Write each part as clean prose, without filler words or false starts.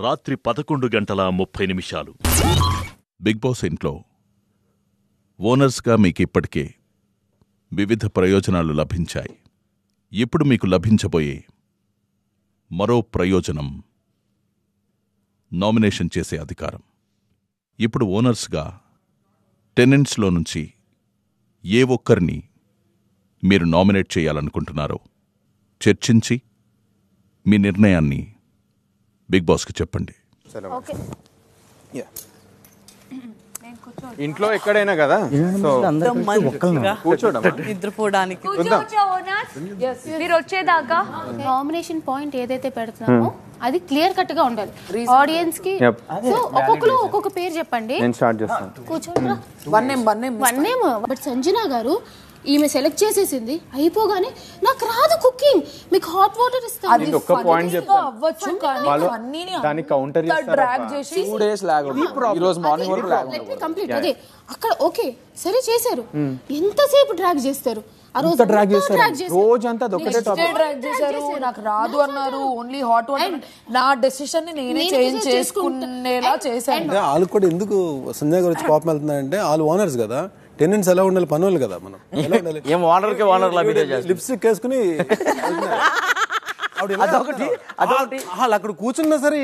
రాత్రి 11:30 big boss ఇంట్లో ఓనర్స్గా మీకిప్పటికే వివిధ ప్రయోజనాలు లభించాయి. ఇప్పుడు మీకు లభించబోయే మరో ప్రయోజనం నామినేషన్ చేసే అధికారం. ఇప్పుడు ఓనర్స్గా టెనెంట్స్లో నుంచి ఏ ఒక్కరిని మీరు నామినేట్ చేయాలనుకుంటున్నారో చర్చించి మీ నిర్ణయాన్ని బిగ్ బాస్కి చెప్పండి. ఇంట్లో ఎక్కడైనా కదా నిద్రపోవడానికి మీరు వచ్చేదాకా నామినేషన్ పాయింట్ ఏదైతే పెడుతున్నామో అది క్లియర్ కట్ గా ఉండాలి ఆడియన్స్ కి. సో ఒక్కొక్కరు ఒక్కొక్క పేరు చెప్పండి. నేను స్టార్ట్ చేస్తాను. కూర్చోండి. One name. బట్ సంజన గారు ఈమె సెలెక్ట్ చేసేసింది. అయిపోగానే నాకు రాదు కుకింగ్, మీకు హాట్ వాటర్ ఇస్తాను. ఒక్క పాయింట్ చెప్తాను, దానికి కౌంటర్ కంప్లీట్. అదే అక్కడ ఓకే సరే చేశారు. ఎంతసేపు డ్రాగ్ చేస్తారు? రోజంతా డ్రాగ్ చేశారు. నాకు రాదు అన్నారు. Only hot water. నా డెసిషన్ ని నేనే చేంజ్ చేసుకునేలా చేశాను. వాళ్ళు కూడా ఎందుకు సంజయ్ గారు వచ్చి కోపం వెళ్తున్నారంటే వాళ్ళు ఓనర్స్ కదా, టెనెంట్స్ ఎలా ఉండాలి, పనులు కదా. మనం లిప్స్టిక్ వేసుకుని అక్కడ కూర్చున్నా సరే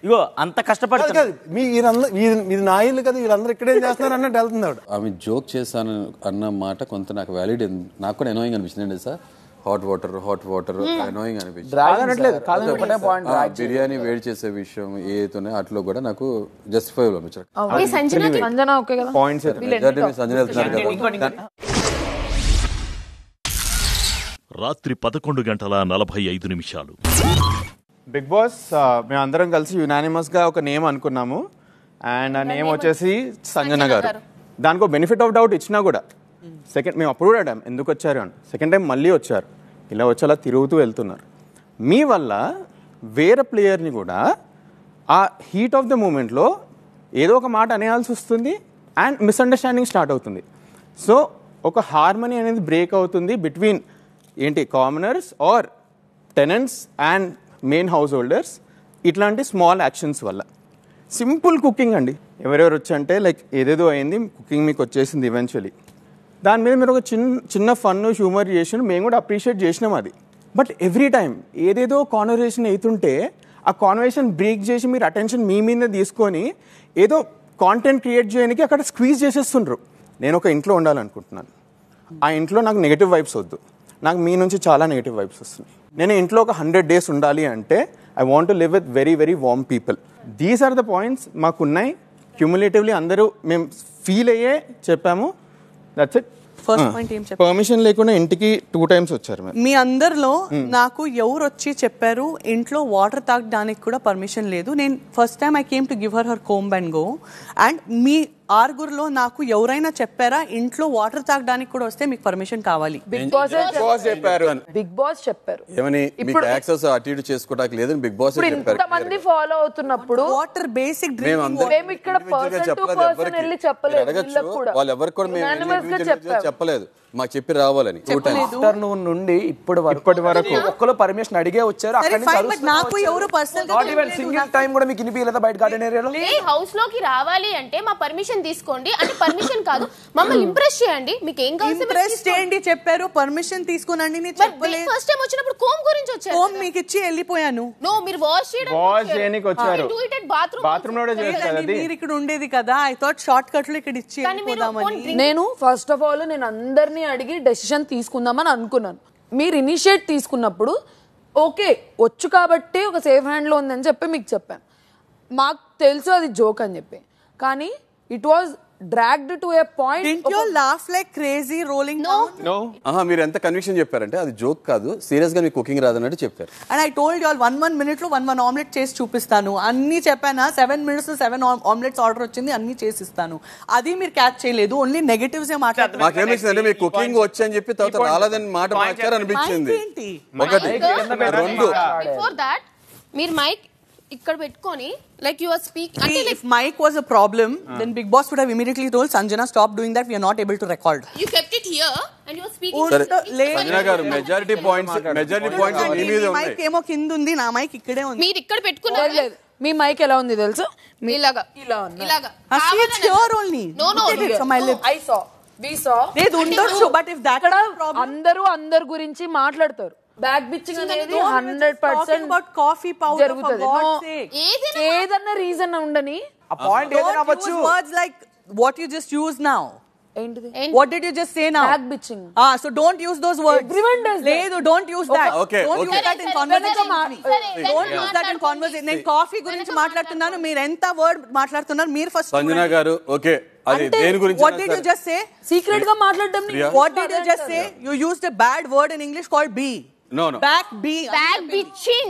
ఇగో అంత కష్టపడతా ఇది నా ఇల్లు కదా, వీళ్ళందరూ ఇక్కడేం చేస్తున్నారు అన్నట్టు వెళ్తుంది ఆవిడ. ఆమె జోక్ చేశాను అన్న మాట కొంత నాకు వ్యాలిడ్, నాకు కూడా ఎనోయింగ్ అనిపించింది సార్. హాట్ వాటర్ ఎనోయింగ్ అనిపించింది. బిర్యానీ వేడి చేసే విషయం ఏదైతే అట్లో కూడా నాకు జస్టిఫైబుల్ అనిపించారు. రాత్రి 11:45 బిగ్ బాస్ మేమందరం కలిసి యునానిమస్ గా ఒక నేమ్ అనుకున్నాము. అండ్ ఆ నేమ్ వచ్చేసి సంజన గారు. దానికి ఒక బెనిఫిట్ ఆఫ్ డౌట్ ఇచ్చినా కూడా సెకండ్ మేము అప్పుడు కూడా అడిగాం ఎందుకు వచ్చారు అని. సెకండ్ టైం మళ్ళీ వచ్చారు. ఇలా వచ్చి అలా తిరుగుతూ వెళ్తున్నారు. మీ వల్ల వేరే ప్లేయర్ని కూడా ఆ హీట్ ఆఫ్ ద మూమెంట్లో ఏదో ఒక మాట అనేయాల్సి వస్తుంది అండ్ మిస్అండర్స్టాండింగ్ స్టార్ట్ అవుతుంది. సో ఒక హార్మనీ అనేది బ్రేక్ అవుతుంది between commoners or tenants and main house holders ఇట్లాంటి స్మాల్ యాక్షన్స్ వల్ల. సింపుల్ కుకింగ్ అండి. ఎవరెవరు వచ్చంటే లైక్ ఏదేదో అయింది, కుకింగ్ మీకు వచ్చేసింది ఈవెన్చువలీ. దాని మీద మీరు ఒక చిన్న ఫన్ హ్యూమర్ చేసిన మేము కూడా అప్రిషియేట్ చేసినాం అది. బట్ ఎవ్రీ టైం ఏదేదో కాన్వర్సేషన్ అవుతుంటే ఆ కాన్వర్సేషన్ బ్రేక్ చేసి మీరు అటెన్షన్ మీ మీద తీసుకొని ఏదో కాంటెంట్ క్రియేట్ చేయడానికి అక్కడ స్క్వీజ్ చేసేస్తుండ్రు. నేను ఒక ఇంట్లో ఉండాలనుకుంటున్నాను. ఆ ఇంట్లో నాకు నెగటివ్ వైబ్స్ వద్దు, నాకు మీ నుంచి చాలా నెగటివ్ వైబ్స్ వస్తున్నాయి. నేను ఇంట్లో ఒక 100 days ఉండాలి అంటే I want to live with very very warm people. These are the points మాకున్నాయి. క్యూములేటివ్లీ అందరూ మేము ఫీల్ అయ్యే చెప్పాము. That's it. ఫస్ట్ పాయింట్ ఏం చెప్పారు? పర్మిషన్ లేకుండా ఇంటికి 2 times వచ్చారు. మీ అందరిలో నాకు ఎవరు వచ్చి చెప్పారు ఇంట్లో వాటర్ తాగడానికి కూడా పర్మిషన్ లేదు. నేను first time I came to give her comb and go. And మీ ఆరుగురులో నాకు ఎవరైనా చెప్పారా ఇంట్లో వాటర్ తాగడానికి కూడా వస్తే మీకు పర్మిషన్ కావాలి? బిగ్ బాస్ చెప్పారు. బిగ్ బాస్ చెప్పారు ఏమని మీకు యాక్సెస్ అటు ఇటు చేసుకోవడానికి లేదని బిగ్ బాస్ చెప్పారు. ఇంతమంది ఫాలో అవుతున్నప్పుడు వాటర్ బేసిక్ డ్రింకింగ్ మేము ఇక్కడ పర్సన్ టు పర్సన్ వెళ్ళి చెప్పలేదు. వాళ్ళు ఎవరికి కూడా మేము చెప్పలేదు, మాకు చెప్పి రావాలని. ఆఫ్టర్నూన్ నుండి ఇప్పటి వరకు ఒక్కరు పర్మిషన్ అడిగే వచ్చారు. నాకు ఎవరు personal not even single time కూడా మీకు వినిపించలేదా బయట గార్డెన్ ఏరియాలో? హౌస్ లోకి రావాలి అంటే మా పర్మిషన్ తీసుకోండి అంటే పర్మిషన్ కాదు, మమ్మల్ని ఇంప్రెస్ చేయండి. మీకు ఏం కావాలి ఇంప్రెస్ చేయండి చెప్పారు. పర్మిషన్ తీసుకోనండి నేను చెప్పలేదు. ఫస్ట్ టైం వచ్చినప్పుడు కోమ్ గురించి వచ్చారు. కోమ్ మీకు ఇచ్చి వెళ్ళిపోయాను. నో మీరు వాష్ చేయడానికి వచ్చారు. బాత్రూమ్ లోనే చేస్తారు. మీరు ఇక్కడ ఉండేది కదా. ఐ థాట్ షార్ట్ కట్ లో ఇక్కడ ఇచ్చి వెళ్ళిపోదామని. నేను ఫస్ట్ ఆఫ్ ఆల్ నేను అందరినీ అడిగి డెసిషన్ తీసుకుందామని అనుకున్నాను. మీరు ఇనిషియేట్ తీసుకున్నప్పుడు ఓకే వచ్చు కాబట్టి ఒక సేఫ్ హ్యాండ్ లో ఉందని చెప్పి మీకు చెప్పాను. మాకు తెలుసు అది జోక్ అని చెప్పి, కానీ it was dragged to a point. Didn't you laugh like crazy rolling down? No. మీరు ఎంత కన్విక్షన్ చెప్పారంటే అది జోక్ కాదు, సీరియస్ గా మీకు కుకింగ్ రాదన్నట్టు చెప్పారు. And I told you all 1 minute లో 1 ఆమ్లెట్ చేసి చూపిస్తాను అన్ని చెప్పానా. 7 minutes లో 7 ఆమ్లెట్స్ ఆర్డర్ వచ్చింది, అన్ని చేసిస్తాను. అది మీరు క్యాచ్ చేయలేదు. ఓన్లీ నెగటివ్స్ ఏ మాట్లాడుతున్నారు. మాకేమనిపించింది అంటే మీకు కుకింగ్ వచ్చి అని చెప్పి తర్వాత రాలేదని మాట మార్చారు అనిపించింది. ఒకటి 2 బిఫోర్ దట్ మీరు మైక్ ఇక్కడ పెట్టుకొని like you are speaking until if mic was a problem then Big Boss would have immediately told Sanjana stop doing that, we are not able to record. You kept it here and you were speaking. Sanjana garu majority points మీ మీద ఉన్నాయి. mic ఏమో కింద ఉంది, నా mic ఇక్కడే ఉంది. మీరు ఇక్కడ పెట్టుకున్నారు. మీ మైక్ ఎలా ఉంది తెలుసు ఇలాగా ఇలా ఉంది ఇలాగా It's here only. No, no, Look at it from my lips. I saw we saw లేదు ఉండొచ్చు బట్ ఇఫ్ దాట్ అందరూ అందరి గురించి మాట్లాడతారు బ్యాక్ బిచ్చింగ్ అనేది 100% about coffee powder for జరుగుతుంది God's sake. ఏదన్నా రీజన్ ఉండని ఆ పాయింట్ ఏదైనా Don't అవ్వచ్చు. use words like what you just used now. ఏంటిది What did you just say now? Back bitching So don't use those words. Everyone does that. లేదు, don't use that. Okay, Don't okay. use that in conversation. Don't use that in conversation. నేను coffee గురించి మాట్లాడుతున్నాను, మీరు ఎంత word మాట్లాడుతున్నారు మీరు first. Sanjana garu okay అది దేని గురించి What did you just say? Secret గా మాట్లాడడం What did you just say? You used a bad word in English called B. No. Back B. Back bitching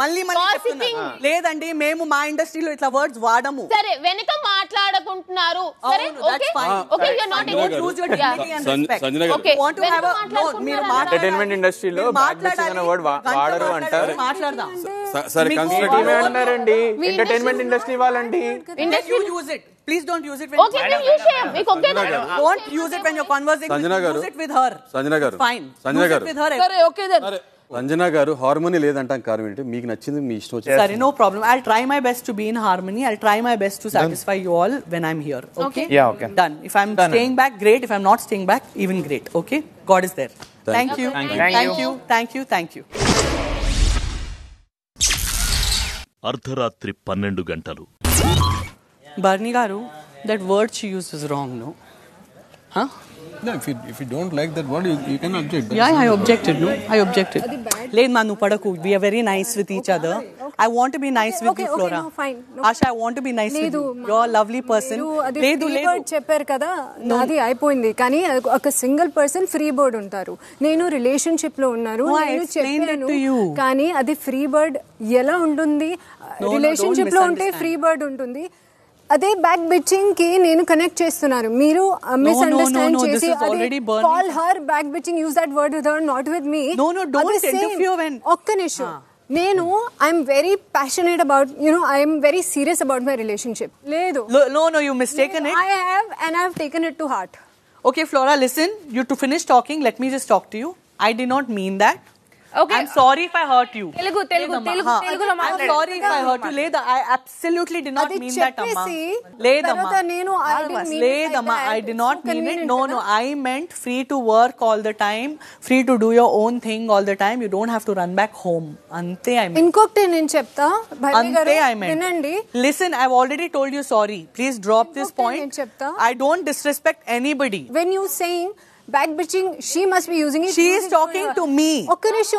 మళ్ళీ చెప్తున్నా. లేదండి మేము మా ఇండస్ట్రీలో ఇట్లా వర్డ్స్ వాడము. సరే వెనక మాట్లాడుకుంటున్నారు సరే okay okay you are not Use your dignity and respect. Sanjana garu okay Want to have a no, మీరు ఎంటర్టైన్మెంట్ ఇండస్ట్రీలో అనే వర్డ్ వాడరు అంటారు. మాట్లాడదాం. సరే కన్స్ట్రక్టివ్ అంటారండి ఎంటర్టైన్మెంట్ ఇండస్ట్రీ వాళ్ళండి. You use it. Please don't use it when okay నేను యూస్ చేయం మీకు okay don't use it when you're conversing. Sanjana garu Use it with her. Sanjana garu Fine. Sanjana Use it garu with her. సరే ఓకే దెన్ సంజన గారు harmony లేదంటాం కారణం ఏంటి మీకు నచ్చింది మీ ఇష్టం వచ్చి Sorry, no problem. I'll try my best to be in harmony. I'll try my best to satisfy you all when I'm here. Okay? Yeah, okay. Done. If I'm staying back, great. If I'm not staying back, even great. Okay? God is there. Thank you. Thank you. Thank you. Thank you. అర్ధరాత్రి 12 గంటలు. Barney garu, that word she used is wrong, no? Huh? No, if you don't like that word, you can object. Yeah, I objected, no? I objected. Led manu padaku. We are very nice with each other. I want to be nice with you, Flora. No, fine. No. Asha, I want to be nice with you. You're a lovely person. లేదు చెప్పారు కదా నాది అయిపోయింది కానీ ఒక single person free bird ఉంటారు నేను relationship లో ఉన్నాను నేను చెప్పాను కానీ అది ఫ్రీ బర్డ్ ఎలా ఉంటుంది రిలేషన్షిప్ లో ఉంటే ఫ్రీ బర్డ్ ఉంటుంది అదే బ్యాక్ బిచ్చింగ్ కి నేను కనెక్ట్ చేస్తున్నారు మీరు మిస్అండర్స్టాండ్ చేసి call her back bitching use that word with her not with me ఒక్క నిమిషం నేను I'm very passionate about I'm very serious about my relationship లేదు No, you mistaken it. I have and I have taken it to heart. Okay, Flora, listen. You to finish talking, let me just talk to you. I did not mean that. Okay. I'm sorry if I hurt you. తెలుగులో I'm sorry if I hurt you. Leda, I absolutely did not mean that, Amma. Ledamma, I did not mean it. No, I meant free to work all the time, free to do your own thing all the time. You don't have to run back home. Ante I meant. ఇంకొకటి నేను చెప్తా Ante I meant. వినండి. Listen, I've already told you sorry. Please drop this point. నేను చెప్తా. I don't disrespect anybody. When you saying back bitching, she must be using it. She is talking to me.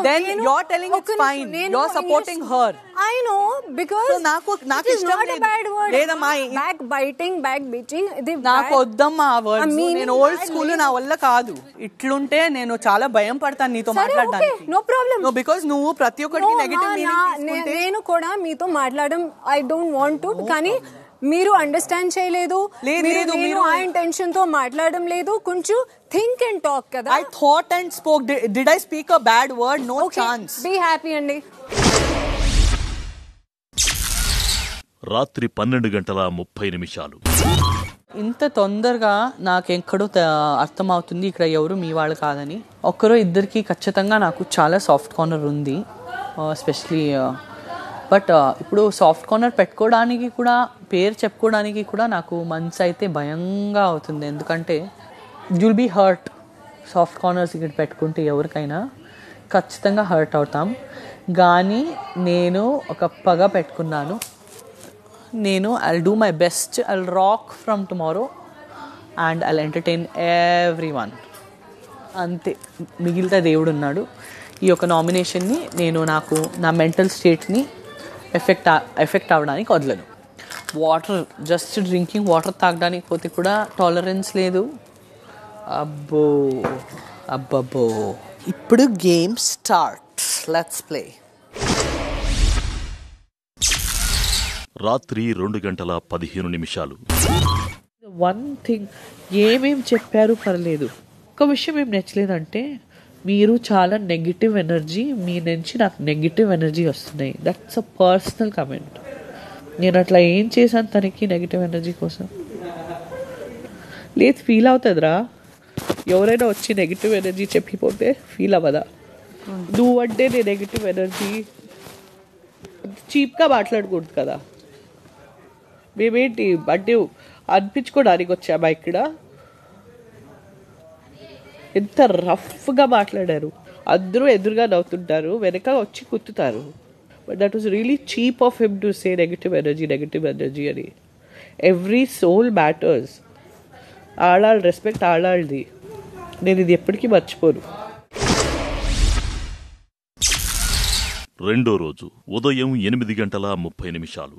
Then you're telling it's fine. You're supporting her. I know because So నాకు it is not a bad word. లేదమ్మా. Back biting, back bitching. నాకు వద్దమ్మా ఆ words. నేను old school నా వల్ల కాదు. ఇట్లుంటే నేను చాలా భయం పడతాను నీతో మాట్లాడడానికి. No problem. No, because నువ్వు ప్రతి ఒక్కరికి నెగటివ్ మీనింగ్ తీసుకుంటే నేను కూడా మీతో మాట్లాడడం I don't want to కానీ మీరు అండర్స్టాండ్ చేయలేదు మీరు ఆ ఇంటెన్షన్ తో మాట్లాడడం లేదు కొంచెం థింక్ అండ్ టాక్ కదా I thought and spoke. Did I speak a bad word? No chance. Be happy అండి. రాత్రి 12 గంటల 30 నిమిషాలు. ఇంత తొందరగా నాకు ఎక్కడో అర్థమవుతుంది ఇక్కడ ఎవరు మీ వాళ్ళు కాదని. ఒక్కరో ఇద్దరికి ఖచ్చితంగా నాకు చాలా సాఫ్ట్ కార్నర్ ఉంది. ఎస్పెషలీ బట్ ఇప్పుడు సాఫ్ట్ కార్నర్ పెట్టుకోవడానికి కూడా పేరు చెప్పుకోవడానికి కూడా నాకు మనసు అయితే భయంగా అవుతుంది. ఎందుకంటే you'll be hurt. Soft corners ఇక్కడ పెట్టుకుంటే ఎవరికైనా ఖచ్చితంగా హర్ట్ అవుతాం. కానీ నేను ఒక పగ పెట్టుకున్నాను. నేను I'll do my best. I'll rock from tomorrow and I'll entertain every one. అంతే, మిగిలితే దేవుడు ఉన్నాడు. ఈ యొక్క నామినేషన్ని నేను నా మెంటల్ స్టేట్ని ఎఫెక్ట్ అవ్వడానికి వదలను. వాటర్ జస్ట్ డ్రింకింగ్ వాటర్ తాగడానికి పోతే కూడా టాలరెన్స్ లేదు. అబ్బబ్బో ఇప్పుడు గేమ్ స్టార్ట్. Let's play. రాత్రి 2 గంటల 15 నిమిషాలు. వన్ థింగ్ ఏమేం చెప్పారు పర్లేదు, ఒక విషయం ఏం నచ్చలేదంటే మీరు చాలా నెగిటివ్ ఎనర్జీ, మీ నుంచి నాకు నెగిటివ్ ఎనర్జీ వస్తున్నాయి. That's a personal comment. నేను అట్లా ఏం చేశాను తనకి నెగిటివ్ ఎనర్జీ కోసం? లేదు, ఫీల్ అవుతుందిరా. ఎవరైనా వచ్చి నెగిటివ్ ఎనర్జీ చెప్పిపోతే ఫీల్ అవ్వదా? నువ్వంటే నేను నెగిటివ్ ఎనర్జీ అంత చీప్గా మాట్లాడకూడదు కదా. మేమేంటి అంటే అనిపించుకోవడానికి వచ్చామా ఇక్కడ? ఎంత రఫ్గా మాట్లాడారు. అందరూ ఎదురుగా నవ్వుతుంటారు, వెనక వచ్చి కుత్తుతారు. But that was really cheap of him to say negative energy అని. Every soul matters. ఆడాళ్ళ రెస్పెక్ట్ ఆడాళ్ళది. నేను ఇది ఎప్పటికీ మర్చిపోను. రెండో రోజు ఉదయం 8:30.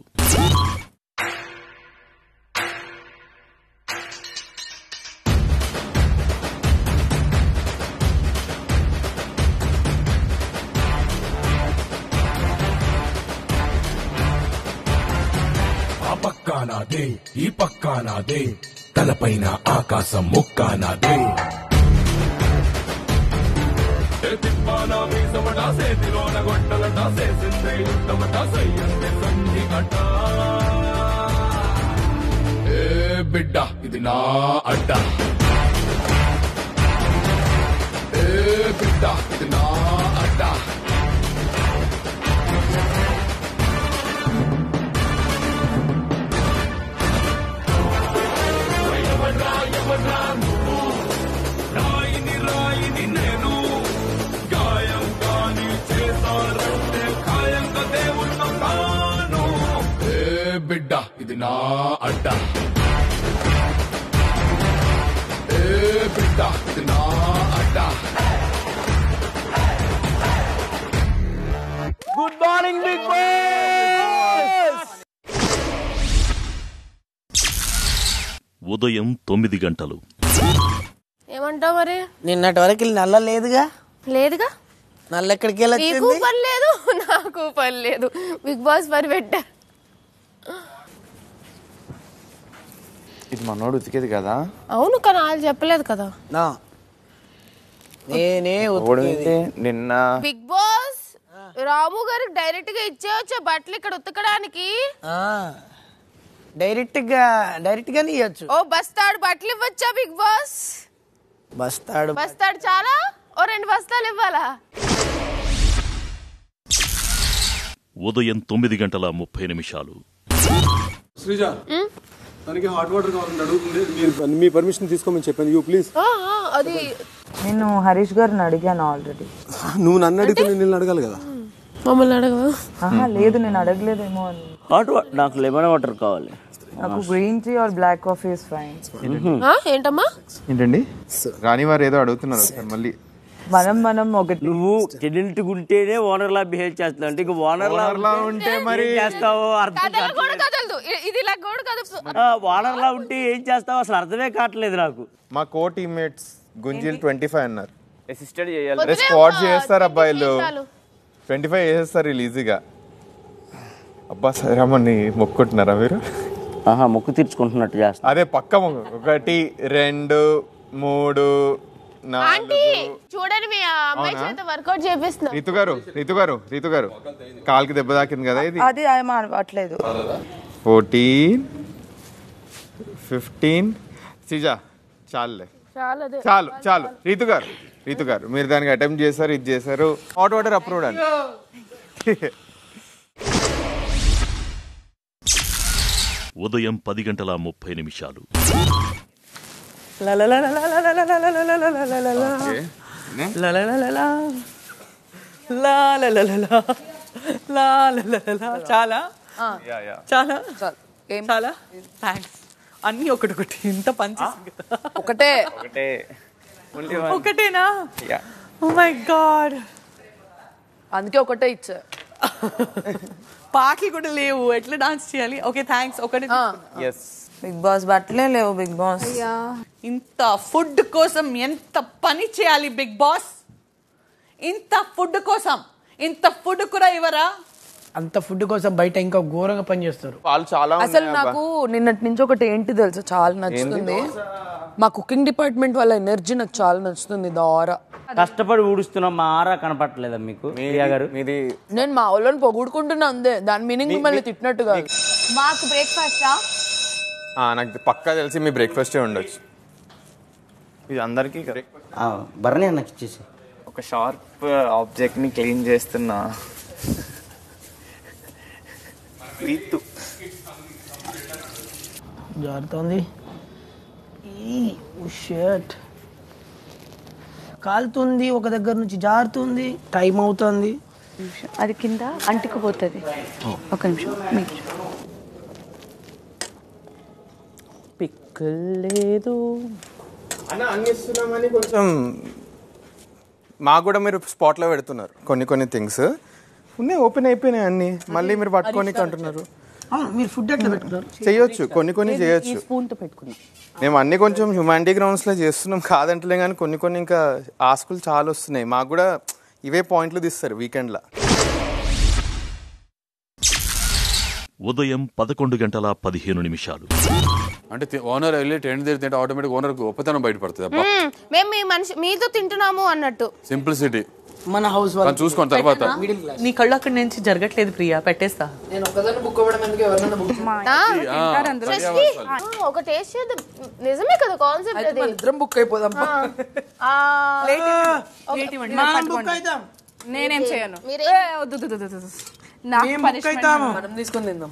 ఆ పక్కానాదే ఈ పక్కానాదే, తలపైన ఆకాశం ముక్కానాదే. తిప్పానా మీసమట సేతిలోన గొట్టలట, సేసిందే యుద్ధమట, సయ్యందే సంధిగట. ఏ బిడ్డ ఇది నా అడ్డ, ఏ బిడ్డ ఇది నా అడ్డ. రాయిని నేను గాయం కాని చేశారంటే ఖాయంగా దేవుళ్ళ కాను. ఏ బిడ్డ ఇది నా అడ్డ, ఏ బిడ్డ ఇది నా అడ్డ. Good morning Bigg Boss. ఉదయం 9. ఏమంటావు మరి? నిన్నటి వరకు నల్ల లేదుగా. నల్ల ఎక్కడికి నీకు పని లేదు, నాకు పని లేదు. బిగ్ బాస్ పని పెట్టా. ఇది మనోడు ఉతికేది కదా. అవును, కానీ వాళ్ళు చెప్పలేదు కదా. నేనే నిన్న బిగ్ బాస్ రాము గారికి డైరెక్ట్ గా ఇచ్చేవచ్చా బట్టలు ఇక్కడ ఉతకడానికి? డైరెక్ట్ గానే ఇవ్వచ్చు. ఓ బస్తాడు బట్టలు ఇవ్వచ్చా బిగ్ బాస్? బస్తాడు చాలా, ఓ 2 బస్తాలు ఇవ్వాలా? ఉదయం 9:30. శ్రీజ, తనకి హాట్ వాటర్ కావాలని అడుగుతుంది. మీరు మీ పర్మిషన్ తీసుకోమని చెప్పాను. You please. అది నేను హరీష్ గారిని అడిగాను ఆల్రెడీ. నువ్వు నన్ను అడిగితే నేను అడగాలి కదా. మమ్మల్ని అడగవా? లేదు, నేను అడగలేదేమో అని. హాట్ వాటర్ నాకు లెమన్ వాటర్ కావాలి. నాకు green tea or black coffee is fine. ఏంటమ్మా? ఏంటండి రాణి వారు ఏదో అడుగుతున్నారు మళ్ళీ. మనం ఒకటి, నువ్వు టెనెంట్ ఉంటేనే ఓనర్ లా బిహేవ్ చేస్తావు అంటే ఓనర్ లా ఉంటే మరి చేస్తావు అర్థం ఓనర్ లా ఉంటే ఏం చేస్తావు అసలు అర్థమే కావట్లేదు నాకు. మా కో టీమ్మేట్స్ గుంజిల్ 25 అన్నారు. అసిస్టెంట్ చేయాలి. స్క్వాడ్ చేస్తారు అబ్బాయిలు, 25 చేసేస్తారు ఈజీగా. అబ్బా సరేమని మొక్కుంటున్నారా మీరు? మొక్కు తీర్చుకుంటున్నట్టు చేస్తా. అదే పక్క 1 2 3 4. చూడండి మీ అమ్మాయి చేత వర్కౌట్ చేపిస్తున్నా. రీతు గారు కాలుకి దెబ్బ తాకింది కదా, ఇది అది అవ్వట్లేదు. 14 15. సిజా చాలు. రీతు గారు మీరు దానికి అటెంప్ట్ చేశారు, ఇది చేశారు. హాట్ వాటర్ అప్రూవ్డ్ అని. ఉదయం 10:30. చాలా థ్యాంక్స్. అన్ని ఒకటి ఇంత పని ఒకటేనా? ఓ మై గాడ్, అందుకే ఒకటే ఇచ్చా. పాటలు కూడా లేవు, ఎట్లా డాన్స్ చేయాలి? Okay thanks. ఒకటి బిగ్ బాస్ బట్టలే లేవు. బిగ్ బాస్ ఇంత ఫుడ్ కోసం ఎంత పని చేయాలి బిగ్ బాస్? ఇంత ఫుడ్ కోసం ఇంత ఫుడ్ కూడా ఇవ్వరా? అంత ఫుడ్ కోసం బయట ఇంకా ఘోరంగా పని చేస్తారు వాళ్ళు. చాలా అసలు నాకు నిన్నటి నుంచి ఒకటి ఏంటి తెలుసా చాలా నచ్చుతుంది, మా కుకింగ్ డిపార్ట్మెంట్ వాళ్ళ ఎనర్జీ నాకు చాలా నచ్చుతుంది. దారా కష్టపడి ఊడుస్తున్నాం, మా ఆరా కనపడలేదా మీకు? నేను మా వాళ్ళని పొగుడుకుంటున్నా అందే, దాని మీనింగ్ మిమ్మల్ని తిట్టినట్టుగా. మాకు బ్రేక్ఫాస్టా? నాకు పక్కా తెలిసి మీ బ్రేక్ఫాస్టే ఉండొచ్చు. ఇది అందరికీ బర్నీ అన్నకి ఇచ్చేసి. ఒక షార్ప్ ఆబ్జెక్ట్ని క్లీన్ చేస్తున్నా. రీతు జారుతోంది. షర్ట్ కాలుతుంది, ఒక దగ్గర నుంచి జారుతుంది, టైం అవుతుంది. అది కింద అంటుకుపోతుంది. ఒక నిమిషం. పిక్కల్ లేదు అన్న అన్ని ఇస్తున్నామని కొంచెం మాకు కూడా మీరు స్పాట్లో పెడుతున్నారు. కొన్ని థింగ్స్ ఉన్నాయి, ఓపెన్ అయిపోయినాయి అన్ని, మళ్ళీ మీరు పట్టుకొని అంటున్నారు. మీరు ఫుడ్ ఎట్లా పెట్టుకున్నారు? చేయొచ్చు, కొన్ని చేయొచ్చు. స్పూన్తో పెట్టుకున్నాం మేము అన్ని కొంచెం హ్యుమానిటీ గ్రౌండ్స్లో చేస్తున్నాం కాదంటలే, కానీ కొన్ని ఇంకా ఆస్కులు చాలా వస్తున్నాయి. మాకు కూడా ఇవే పాయింట్లు తీస్తారు వీకెండ్లో. ఉదయం 11:15. అంటే ఓనర్ వెళ్ళి టెంట్ దగ్గర తింటే ఆటోమేటిక్ ఓనర్ గొప్పతనం బయటపడుతుంది. మేము మీ మనిషి మీతో తింటున్నాము అన్నట్టు సింప్లిసిటీ. మన హౌస్ చూసుకోండి తర్వాత. నీ కళ్ళు అక్కడి నుంచి జరగట్లేదు ప్రియా, పెట్టేస్తా. నేను ఒక్కదాన్ని బుక్ అవ్వడం ఎందుకు, ఎవరైనా బుక్ ఒక టేస్ట్ చేద్దాం. నిజమే కదా కాన్సెప్ట్ అది. ఇద్దరం బుక్ అయిపోదాం. నేనేం చేయను. మనం తీసుకొని తిందాం.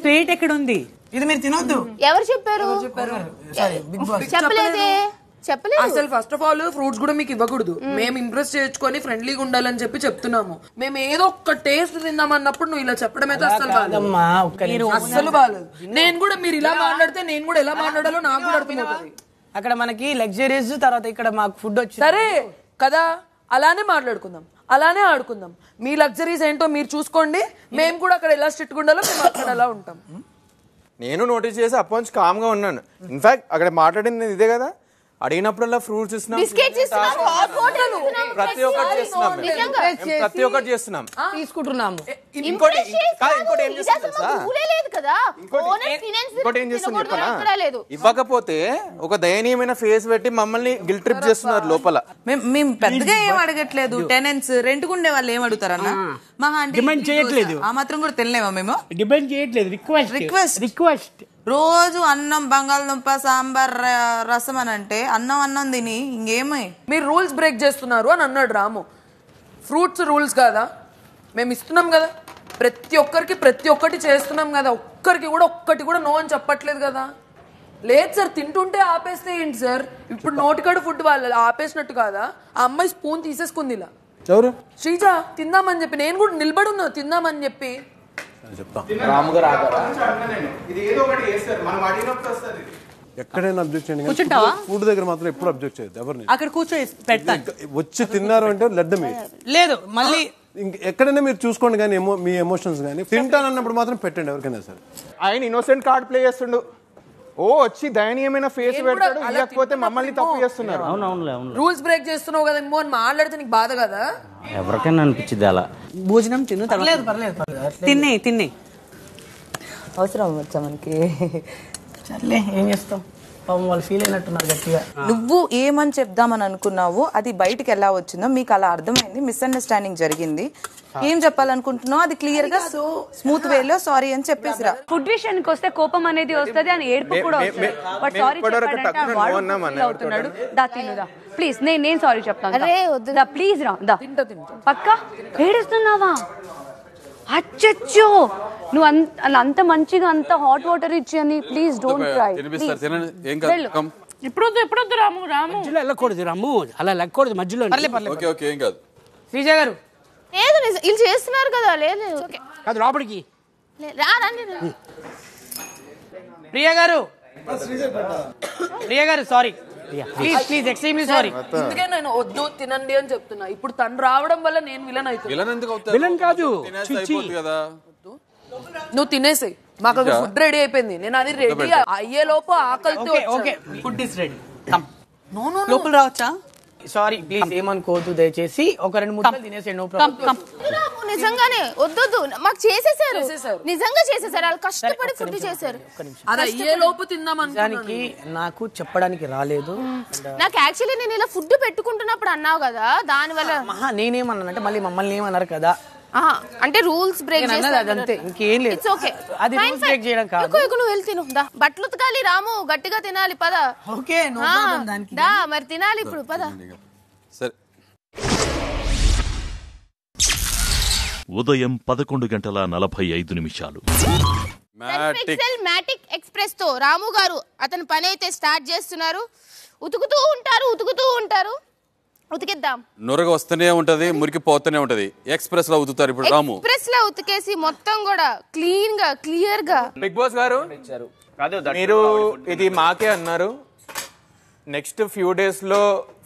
ప్లేట్ ఎక్కడ ఉంది? ఇది మీరు తినొద్దు. ఎవరు చెప్పారు? చెప్పలేదే, చెప్పలేదు. అసలు ఫస్ట్ ఆఫ్ ఆల్ ఫ్రూట్స్ కూడా మీకు ఇవ్వకూడదు. మేము ఇంప్రెస్ చేసుకొని ఫ్రెండ్లీగా ఉండాలని చెప్పి చెప్తున్నాము. మేము ఏదో ఒక్క టేస్ట్ తిందాం అన్నప్పుడు నువ్వు ఇలా చెప్పడం అయితే అసలు అస్సలు బాగాలేదు. నేను కూడా మీరు ఇలా మాట్లాడితే నేను కూడా ఎలా మాట్లాడాలో నాకు కూడా అర్థమవుతుంది. అక్కడ మనకి లగ్జరీస్, తర్వాత ఇక్కడ మాకు ఫుడ్ వచ్చి సరే కదా, అలానే మాట్లాడుకుందాం, అలానే ఆడుకుందాం. మీ లగ్జరీస్ ఏంటో మీరు చూసుకోండి, మేము కూడా అక్కడ ఎలా స్ట్రిక్ట్ ఉండాలో మేము అక్కడ ఎలా ఉంటాం. నేను నోటీస్ చేసి అప్పటి నుంచి కామ్గా ఉన్నాను. ఇన్ఫాక్ట్ అక్కడ మాట్లాడింది ఇదే కదా, అడిగినప్పుడల్లా ఫ్రూట్స్ ఇస్తున్నాం, ప్రతి ఒక్కటి చేస్తున్నాం, తీసుకుంటున్నాము. ఇంకోటి ఏం చేస్తుంది చెప్పనా, ఇవ్వకపోతే ఒక దయనీయమైన ఫేస్ పెట్టి మమ్మల్ని గిల్ట్ ట్రిప్ చేస్తున్నారు లోపల. మేము పెద్దగా ఏం అడగట్లేదు. టెనెంట్స్ రెంట్ కుండే వాళ్ళు ఏం అడుగుతారన్న, మహా డిమాండ్ చేయట్లేదు. ఆ మాత్రం కూడా తెలియమా మేము? డిమాండ్ చేయట్లేదు, రిక్వెస్ట్. రోజు అన్నం, బంగాళదుంప, సాంబార్, రసం అని అంటే అన్నం తిని ఇంకేమై మీరు రూల్స్ బ్రేక్ చేస్తున్నారు అని అన్నాడు రాము. ఫ్రూట్స్ రూల్స్ కాదా? మేము ఇస్తున్నాం కదా ప్రతి ఒక్కరికి, ప్రతి ఒక్కటి చేస్తున్నాం కదా, ఒక్కరికి కూడా ఒక్కటి కూడా నో అని చెప్పట్లేదు కదా. లేదు సార్, తింటుంటే ఆపేస్తే ఏంటి సార్? ఇప్పుడు నోటికాడు ఫుడ్ వాళ్ళు ఆపేసినట్టు కాదా? ఆ అమ్మాయి స్పూన్ తీసేసుకుంది ఇలా. ఎవరు? శ్రీజ తిందామని చెప్పి, నేను కూడా నిలబడి ఉన్నా తిందామని చెప్పి. ఎక్కడైనా అబ్జెక్ట్ చేయండి, ఫుడ్ దగ్గర మాత్రం ఎప్పుడు అబ్జెక్ట్ చేయదు ఎవరిని. అక్కడ కూర్చో పెడతాను. వచ్చి తిన్నారు అంటే లడ్డమే లేదు, మళ్ళీ ఎక్కడైనా మీరు చూసుకోండి. కానీ మీ ఎమోషన్స్ కానీ తింటానన్నప్పుడు మాత్రం పెట్టండి ఎవరికైనా సరే. ఆయన ఇన్నోసెంట్ కార్డ్ ప్లే చేస్తుండు, వచ్చి దయనీయమైన ఫేస్ పెడతాడు, లేకపోతే మమ్మల్ని తప్పు చేస్తున్నారు. రూల్స్ బ్రేక్ చేస్తున్నావు కదా ఏమో అని మాట్లాడితే నీకు బాధ కదా? ఎవరికైనా అనిపించింది అలా. భోజనం తిను, తిన్నే అవసరం వచ్చా మనకి. సర్లే, ఏం చేస్తాం, పాపం వాళ్ళు ఫీల్ అయినట్టున్నారు గట్టిగా. నువ్వు ఏమని చెప్దామని అనుకున్నావు, అది బయటకు ఎలా వచ్చిందో మీకు అలా అర్థమైంది, మిస్అండర్స్టాండింగ్ జరిగింది. ఏం చెప్పాలనుకుంటున్నావు అది క్లియర్ గా స్మూత్ వేలో సారీ అని చెప్పేసిరా. ఫుడ్ విషయానికి వస్తే కోపం అనేది వస్తుంది అని ఏడుపు కూడా వస్తుంది. బట్ సారీ అవుతున్నాడు, దా తినుదా ప్లీజ్. నేను సారీ చెప్తాను, ప్లీజ్ రా దా. పక్క ఏడుస్తున్నావా? అచ్చచ్చో, నువ్వు అంత మంచిగా అంత హాట్ వాటర్ ఇచ్చి అని ప్లీజ్ డోంట్ ట్రై. ఇప్పుడు రాము మధ్యలో వెళ్ళకూడదు, రాము అలా వెళ్ళకూడదు మధ్యలో. శ్రీజ గారు లేదు, వీళ్ళు చేస్తున్నారు కదా. లేదు కాదు, లోపలికి రండి. ప్రియా గారు సారీ, ప్లీజ్ ఎక్స్ట్రీమ్లీ సారీ. అందుకే నేను వద్దు తినండి అని చెప్తున్నా. ఇప్పుడు తను రావడం వల్ల నేను విలన్ అవుతున్నా. విలన్ కాదు, నువ్వు తినేసాయి, మాకు ఫుడ్ రెడీ అయిపోయింది. నేను అది రెడీ అయ్యే లోపు ఆకలితో ఫుడ్ ఇస్ రెడీ. లోపల రావచ్చా? సారీ ప్లీజ్, ఏమనుకోవద్దు దయచేసి. ఒక 2 ముద్దలు తినేసాడు, నో ప్రాబ్లం. నిజంగానే వద్దు, మాకు చేసేసారు, నిజంగా చేసేసారు. వాళ్ళు కష్టపడి ఫుడ్ చేశారు. అది అయ్యే లోపు తిందామని నాకు చెప్పడానికి రాలేదు. నాకు యాక్చువల్లీ నేను ఇలా ఫుడ్ పెట్టుకుంటున్నప్పుడు అన్నావు కదా, దాని వల్ల నేనేమన్నానంటే మళ్ళీ మమ్మల్ని ఏమన్నారు కదా, అంటే రూల్స్ బ్రేక్ అదంతే, ఇంకేం లేదు. అది రూల్స్ బ్రేక్ చేయడం కాదు. నువ్వు వెళ్ళి తిను, బట్టలు ఉతకాలి రాము, గట్టిగా తినాలి పద. ఓకే, మరి తినాలి ఇప్పుడు పద. ఉదయం 11:45. మ్యాటిక్ ఎక్స్ప్రెస్ తో రాము గారు అతని పని అయితే స్టార్ట్ చేస్తున్నారు. ఉతుకుతూ ఉంటారు. ఉతికిద్దాం. నొరగ వస్తూనే ఉంటది, మురికి పోతూనే ఉంటది. ఎక్స్ప్రెస్ లో ఉతుకుతారు ఇప్పుడు రాము. ఎక్స్ప్రెస్ లో ఉతికేసి మొత్తం కూడా క్లియర్ గా. బిగ్ బాస్ గారు మీరు ఇది మాకే అన్నారు. నెక్స్ట్ ఫ్యూ డేస్ లో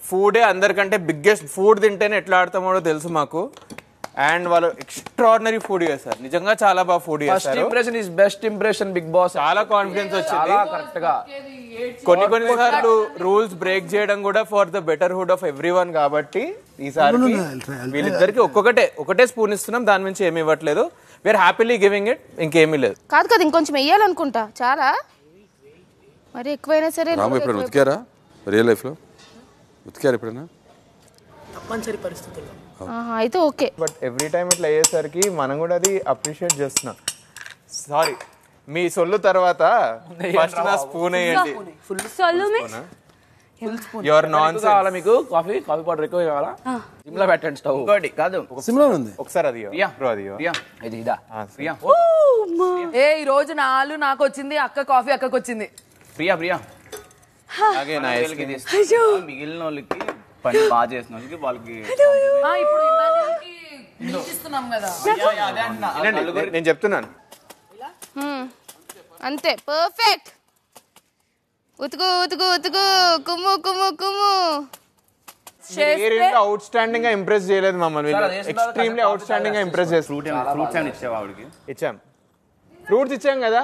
ఫుడే అందరికంటే బిగ్గెస్ట్ ఫుడ్ తింటేనే ఎట్లా ఆడతామో తెలుసు మాకు. అండ్ వాళ్ళు ఎక్స్ట్రాడినరీ ఫుడ్ చేస్తారు, నిజంగా చాలా బాగా ఫుడ్ చేస్తారు. Impression is best impression Bigg Boss. చాలా కాన్ఫిడెన్స్ వచ్చింది. కరెక్ట్ గా కొన్ని సార్లు రూల్స్ బ్రేక్ చేయడం కూడా for the better hood of everyone. కాబట్టి ఈసారి వీళ్ళిద్దరికి ఒకటే స్పూన్ ఇస్తున్నాం, దాని నుంచి ఏమి ఇవ్వట్లేదు. వీఆర్ హ్యాపీలీ గివింగ్ ఇట్, ఇంకేమీ లేదు. కాదు ఇంకొంచెం వెయ్యాలనుకుంటా. చాలా మరి ఎక్కువైనా సరే. ఎప్పుడైనా ఉతికారా రియల్ లైఫ్ లో? ఉతికారు ఎప్పుడైనా? తప్పనిసరి పరిస్థితుల్లో అయితే ఓకే. బట్ ఎవ్రీ టైం ఇట్లా అయ్యేసరికి మనం కూడా అది అప్రిషియేట్ చేస్తున్నాం. సారీ, మీ సొల్లు తర్వాత ఫస్ట్ నా స్పూన్ వేయండి. యువర్ నాన్ కావాలా మీకు? కాఫీ పౌడర్ ఎక్కువ కావాలా? సిమ్లా పెట్టండి స్టవ్. కాదు సిమ్లా ఉంది ఒకసారి. అది ఇది ఇదా? ఈ రోజు నాకు వచ్చింది, అక్కకు వచ్చింది. ప్రియా మిగిలిన వాళ్ళకి పని బాగా చేసిన వాళ్ళకి వాళ్ళకి నేను చెప్తున్నాను అంతే. పర్ఫెక్ట్. ఉతుకు కుమ్ము. అవుట్ స్టాండింగ్ గా ఇంప్రెస్ చేయలేదు మమ్మల్ని. ఎక్స్ట్రీమ్లీ అవుట్ స్టాండింగ్ గా ఇంప్రెస్ చేస్తాం. ఇచ్చాం, ఫ్రూట్స్ ఇచ్చాం కదా.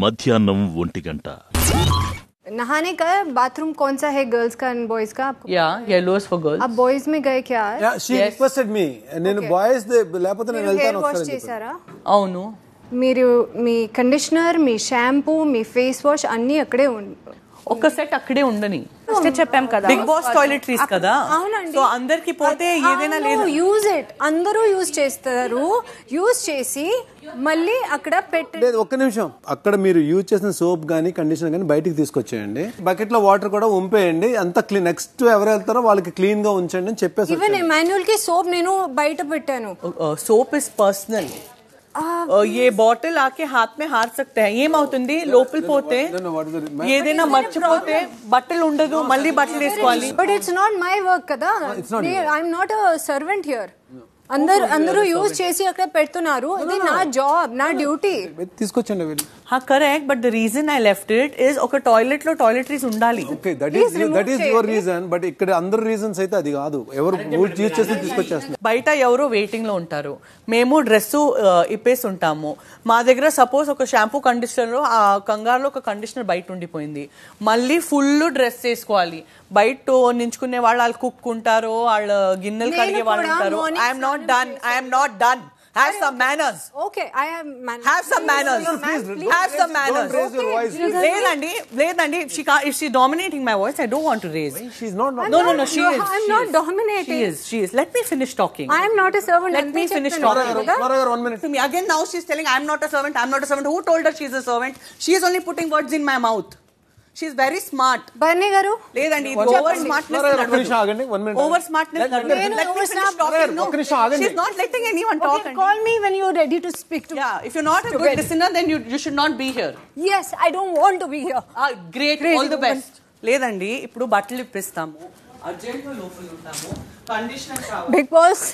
మధ్యాహ్నం 1 గంట. नहाने का बाथरूम कौन सा है, गर्ल्स का एंड बॉयज का? Yellow is for girls. आप बॉयज में गए क्या? she requested me. నేను బాయ్స్ లేకపోతే నేను వెళ్తాను వాష్ చేశారా? అవును. మీరు మీ కండిషనర్, మీ షాంపూ, మీ ఫేస్ వాష్ అన్ని అక్కడే ఒక సెట్ అక్కడే ఉండని చెప్పాం కదా, బిగ్ బాస్ టాయిలెటరీస్ కదా. అవునండి. సో అందరికి పోతే ఏదైనా లేదు. యూజ్ ఇట్, అందరూ యూజ్ చేస్తారు. యూజ్ చేసి మళ్ళీ అక్కడ లేదు. ఒక్క నిమిషం, అక్కడ మీరు యూజ్ చేసిన సోప్ గానీ కండిషనర్ గానీ బయటికి తీసుకొచ్చేయండి. బకెట్ లో వాటర్ కూడా ఉంపేయండి. అంత క్లీన్. నెక్స్ట్ ఎవరు వెళ్తారో వాళ్ళకి క్లీన్ గా ఉంచండి అని చెప్పేసి. ఈవెన్ మాన్యువల్ కి సోప్ నేను బయట పెట్టాను. Soap is personal. ये బాటిల్ ఆకే హాత్ మే హార్ సక్తే హై. ఏమవుతుంది లోపల పోతే ఏదైనా మర్చిపోతే బట్టలు ఉండదు, మళ్ళీ బట్టలు వేసుకోవాలి. But it's not my work కదా. I'm not a servant here. అందరూ యూజ్ చేసి అక్కడ పెడుతున్నారు. ఇది నా జాబ్, నా డ్యూటీ. తీసుకొచ్చండి. Correct. But the reason I left it is ఒక టాయిలెట్ లో టాయిలెటరీస్ ఉండాలి. That is your reason. But ఇక్కడ అందరు రీజన్స్ అయితే అది కాదు. ఎవరు యూజ్ చేసి తీసుకొచ్చేస్తారు. బయట ఎవరో వెయిటింగ్ లో ఉంటారు, మేము డ్రెస్ ఇప్పేసి ఉంటాము. మా దగ్గర సపోజ్ ఒక షాంపూ కండిషనర్, ఆ కంగారులో ఒక కండిషనర్ బయట ఉండిపోయింది, మళ్ళీ ఫుల్ డ్రెస్ వేసుకోవాలి. బయట నించుకునే వాళ్ళు కుక్ ఉంటారు, వాళ్ళు గిన్నెలు కడిగే వాళ్ళు ఉంటారు. I'm not done. Have some manners. Okay, I am manners. Have some manners. Have some manners. Don't raise your voice. Leedandi, if she dominating my voice, I don't want to raise. She's not. No, she is. I'm not dominating. She is. Let me finish talking. I am not a servant. Let me finish talking. Mara, 1 minute. To me again now she's telling I'm not a servant. Who told her she's a servant? She is only putting words in my mouth. She is very smart. Barni garu. లేదండి, over smartness. Over smartness. She's not letting anyone talk. Call me when you're ready to speak to me. Yeah, if you're not a good listener, then you should not be here. Yes, I don't want to be here. Great. All the best. లేదండి, ఇప్పుడు బట్టలు ఇప్పిస్తాము, urgent గా లోపల ఉంటాము, conditioner కావాలి. Bigg Boss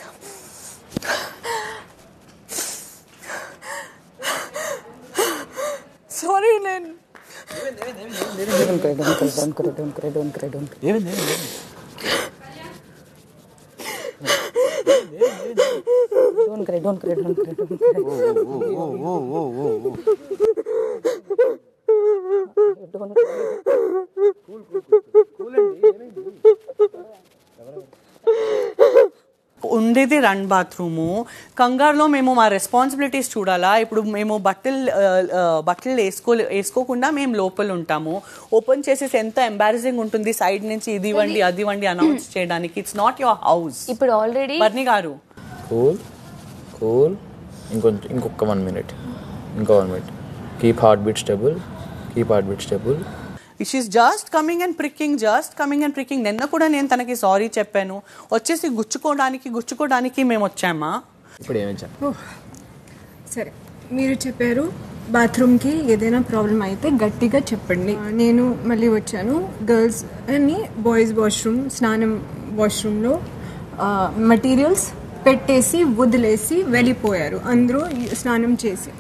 sorry. నేను Don't cry. ఉండేది run bathroom. కంగారులో మేము మా రెస్పాన్సిబిలిటీస్ చూడాలా. ఇప్పుడు మేము బట్టలు వేసుకోకుండా మేము లోపల ఉంటాము. ఓపెన్ చేసేసి ఎంత ఎంబారసింగ్ ఉంటుంది సైడ్ నుంచి, ఇది ఇవ్వండి అది ఇవ్వండి అనౌన్స్ చేయడానికి. It's not your house. ఇప్పుడు ఆల్రెడీ బర్ని గారు కూల్. ఇంకొక 1 minute. Keep heart beat stable. She is just coming and pricking. నిన్న కూడా నేను తనకి సారీ చెప్పాను. వచ్చేసి గుచ్చుకోవడానికి మేము వచ్చామా? ఇప్పుడు ఏమొచ్చాను? సరే, మీరు చెప్పారు బాత్రూమ్కి ఏదైనా ప్రాబ్లం అయితే గట్టిగా చెప్పండి. నేను మళ్ళీ వచ్చాను. గర్ల్స్ అని బాయ్స్ వాష్రూమ్, స్నానం వాష్రూమ్లో మెటీరియల్స్ పెట్టేసి వదిలేసి వెళ్ళిపోయారు అందరూ స్నానం చేసి.